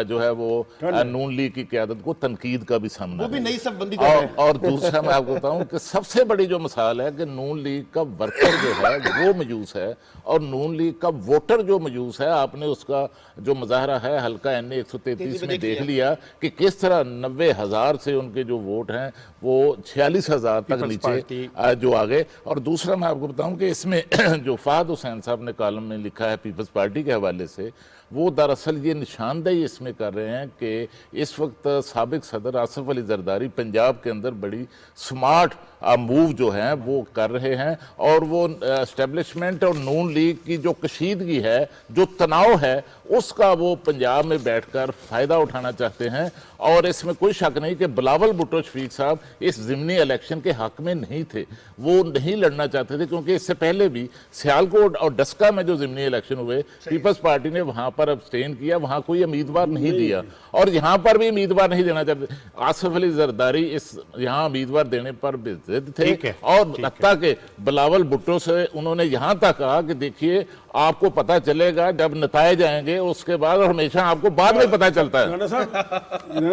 जो है वो नून लीग की क़यादत को तनकीद का भी सामना वो भी नई सफबंदी और दूसरा मैं आपको बताऊं कि सबसे बड़ी जो मिसाल है कि नून लीग का वर्कर जो है वो मायूस है और नून लीग का वोटर जो मायूस है। आपने उसका जो मुजाहरा है हल्का NA 133 में देख लिया कि किस तरह 90,000 से उनके जो वोट हैं वो 46,000 तक नीचे जो आ गए। और दूसरा मैं आपको बताऊं कि इसमें जो फहद हुसैन साहब ने कॉलम में लिखा है पीपल्स पार्टी के हवाले से, वो दरअसल ये निशानदेही इसमें कर रहे हैं कि इस वक्त साबिक सदर आसिफ अली जरदारी पंजाब के अंदर बड़ी स्मार्ट मूव जो हैं वो कर रहे हैं, और वो एस्टेब्लिशमेंट और नून लीग की जो कशीदगी है, जो तनाव है, उसका वो पंजाब में बैठकर फ़ायदा उठाना चाहते हैं। और इसमें कोई शक नहीं कि बिलावल भुट्टो शफीक साहब इस ज़िमनी इलेक्शन के हक में नहीं थे, वो नहीं लड़ना चाहते थे, क्योंकि इससे पहले भी सियालकोट और डस्का में जो ज़िमनी इलेक्शन हुए पीपल्स पार्टी ने वहाँ पर अब्सटेन किया, वहाँ कोई उम्मीदवार नहीं दिया, और यहाँ पर भी उम्मीदवार नहीं देना चाहते। आसिफ अली जरदारी इस यहाँ उम्मीदवार देने पर जिद थे, और लगता कि बिलावल भुट्टो से उन्होंने यहाँ तक कहा कि देखिए आपको पता चलेगा जब नतायज आएंगे उसके बाद, और हमेशा आपको बाद में पता चलता है। राणा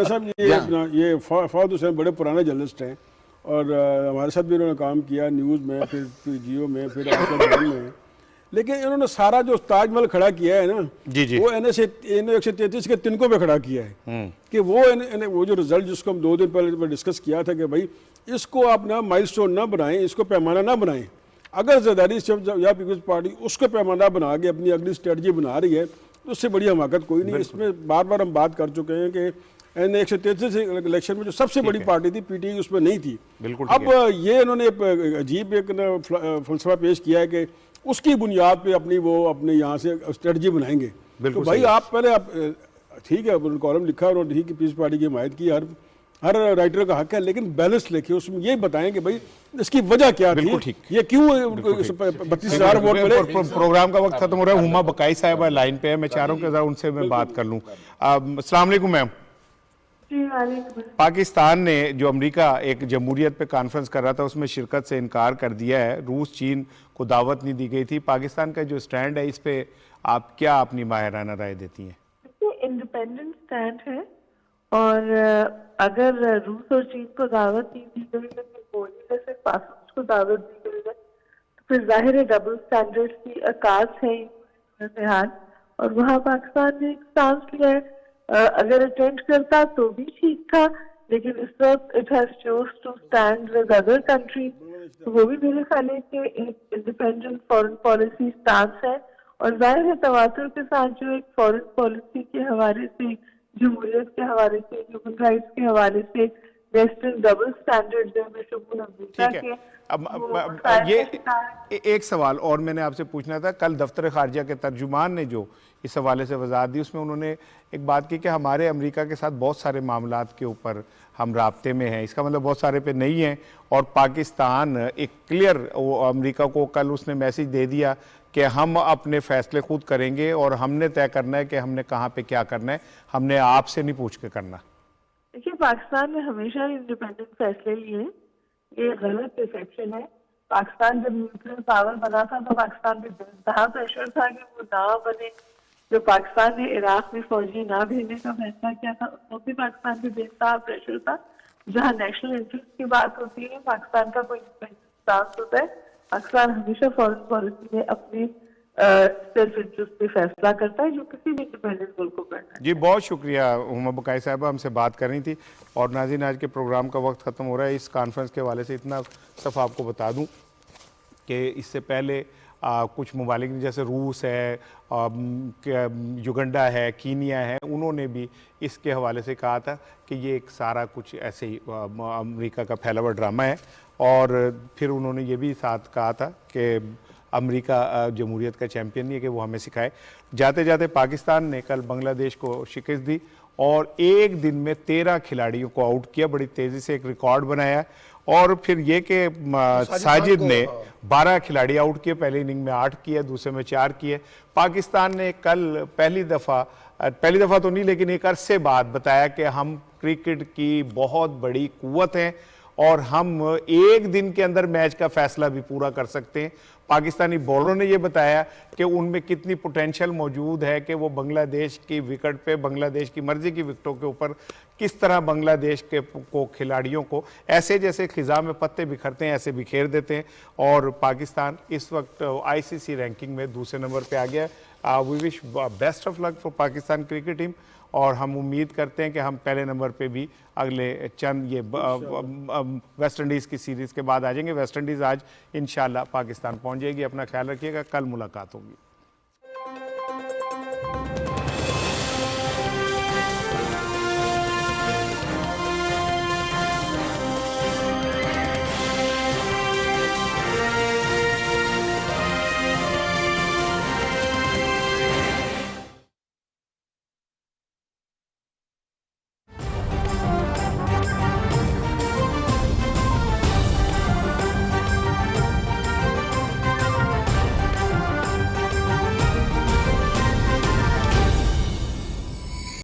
साहब ये फहद हुसैन बड़े पुराने जर्नलिस्ट हैं और हमारे साथ भी इन्होंने काम किया न्यूज़ में, फिर जियो में, फिर आजकल में। लेकिन इन्होंने सारा जो ताजमहल खड़ा किया है ना, वो NA 133 के तिनकों पे खड़ा किया है कि वो जो रिजल्ट जिसको हम 2 दिन पहले डिस्कस किया था कि भाई इसको आप ना माइलस्टोन ना बनाएं, इसको पैमाना ना बनाएं। अगर जरदारी या पीपल्स पार्टी उसको पैमाना बना के अपनी अगली स्ट्रेटजी बना रही है तो उससे बड़ी हमाकत कोई नहीं। इसमें बार बार हम बात कर चुके हैं कि NA 133 इलेक्शन में जो सबसे बड़ी पार्टी थी पीटीआई उसमें नहीं थी। अब ये इन्होंने अजीब एक फलसफा पेश किया है कि उसकी बुनियाद पे अपने यहाँ से स्ट्रेटजी बनाएंगे। तो भाई आप पहले ठीक है कॉलम लिखा और ठीक है पीपल्स पार्टी की हिमायत की, हर राइटर का हक है, लेकिन बैलेंस लिखिए, उसमें ये बताएं कि भाई इसकी वजह क्या थी, ये क्यों 32,000 वोट मिले। प्रोग्राम का वक्त खत्म हो रहा है। हुमा बकाई साहब लाइन पे है, मैं चाह रहा हूँ कि उनसे मैं बात कर लूँ। अस्सलाम वालेकुम मैम। जी वालेकुम। पाकिस्तान ने जो अमेरिका एक जमहूरियत पे कॉन्फ्रेंस कर रहा था उसमें शिरकत से इनकार कर दिया है, रूस चीन को दावत नहीं दी गई थी। पाकिस्तान का जो स्टैंड है इस पे आप क्या अपनी माहिराना राय देती हैं? इंडिपेंडेंट स्टैंड है और अगर रूस और चीन को दावत नहीं दी गई लेकिन मोदी जैसे पासपोर्ट को दावत दी गई है तो फिर जाहिर है डबल स्टैंडर्ड की अकाज है हाल। और वहाँ पाकिस्तान ने एक स्टांस लिया है, अगर अटेंड करता तो भी ठीक था, लेकिन इस वक्त it has chose to stand with other country, तो वो भी मेरे ख्याल है कि एक इंडिपेंडेंट फॉरेन पॉलिसी स्टांस है। और जाहिर है तवातुर के साथ जो एक फॉरेन पॉलिसी के हवाले से, जमहूरियत के हवाले से, ह्यूमन राइट्स के हवाले से वेस्टर्न डबल स्टैंडर्ड है बेशुमार अमेरिका ठीक है। के, अब ये एक सवाल और मैंने आपसे पूछना था। कल दफ्तर खारजा के तर्जुमान ने जो इस हवाले से वजाहत दी उसमें उन्होंने एक बात की कि हमारे अमेरिका के साथ बहुत सारे मामलात के ऊपर हम राब्ते में हैं, इसका मतलब बहुत सारे पे नहीं है। और पाकिस्तान एक क्लियर अमेरिका को कल उसने मैसेज दे दिया कि हम अपने फैसले खुद करेंगे और हमने तय करना है कि हमने कहाँ पे क्या करना है, हमने आपसे नहीं पूछ के करना। देखिए पाकिस्तान ने हमेशा इंडिपेंडेंट फैसले लिए, ये गलत परसेप्शन है। पाकिस्तान जब न्यूक्लियर पावर बना था तो पाकिस्तान पे बेइंतहा प्रेशर था कि वो ना बने। जो पाकिस्तान ने इराक में फौजी ना भेजने का फैसला किया था उसमें भी पाकिस्तान पे बेइंतहा प्रेशर था। जहाँ नेशनल इंटरेस्ट की बात होती है, पाकिस्तान का कोई स्टांस होता है, पाकिस्तान हमेशा फॉरेन पॉलिसी में अपने सेल्फ इंटरेस्ट पे फैसला करता है जो किसी भी इंडिपेंडेंट मुल्क को करना है। जी बहुत शुक्रिया हुमा बकाई साहबा, हमसे बात कर रही थी। और नाज़रीन आज के प्रोग्राम का वक्त ख़त्म हो रहा है। इस कॉन्फ्रेंस के हवाले से इतना सिर्फ आपको बता दूं कि इससे पहले कुछ ममालिक जैसे रूस है, युगंडा है, कीनिया है, उन्होंने भी इसके हवाले से कहा था कि ये एक सारा कुछ ऐसे ही अमेरिका का फैला हुआ ड्रामा है। और फिर उन्होंने ये भी साथ कहा था कि अमेरिका जमहूरियत का चैम्पियन नहीं है कि वो हमें सिखाए। जाते जाते पाकिस्तान ने कल बांग्लादेश को शिकस्त दी और एक दिन में 13 खिलाड़ियों को आउट किया, बड़ी तेज़ी से एक रिकॉर्ड बनाया। और फिर ये कि साजिद ने 12 खिलाड़ी आउट किए, पहली इनिंग में 8 किए, दूसरे में 4 किए। पाकिस्तान ने कल पहली दफ़ा तो नहीं लेकिन एक अरसे बाद बताया कि हम क्रिकेट की बहुत बड़ी कुव्वत हैं और हम एक दिन के अंदर मैच का फैसला भी पूरा कर सकते हैं। पाकिस्तानी बॉलरों ने यह बताया कि उनमें कितनी पोटेंशियल मौजूद है कि वो बांग्लादेश की विकेट पे, बांग्लादेश की मर्जी की विकेटों के ऊपर किस तरह बांग्लादेश के खिलाड़ियों को ऐसे जैसे खिजा में पत्ते बिखरते हैं ऐसे बिखेर देते हैं। और पाकिस्तान इस वक्त ICC रैंकिंग में दूसरे नंबर पर आ गया। We wish best of luck for Pakistan cricket team और हम उम्मीद करते हैं कि हम पहले नंबर पे भी अगले चंद ये वेस्ट इंडीज़ की सीरीज़ के बाद आ जाएंगे। वेस्ट इंडीज़ आज इंशाल्लाह पाकिस्तान पहुंच जाएगी। अपना ख्याल रखिएगा, कल मुलाकात होगी।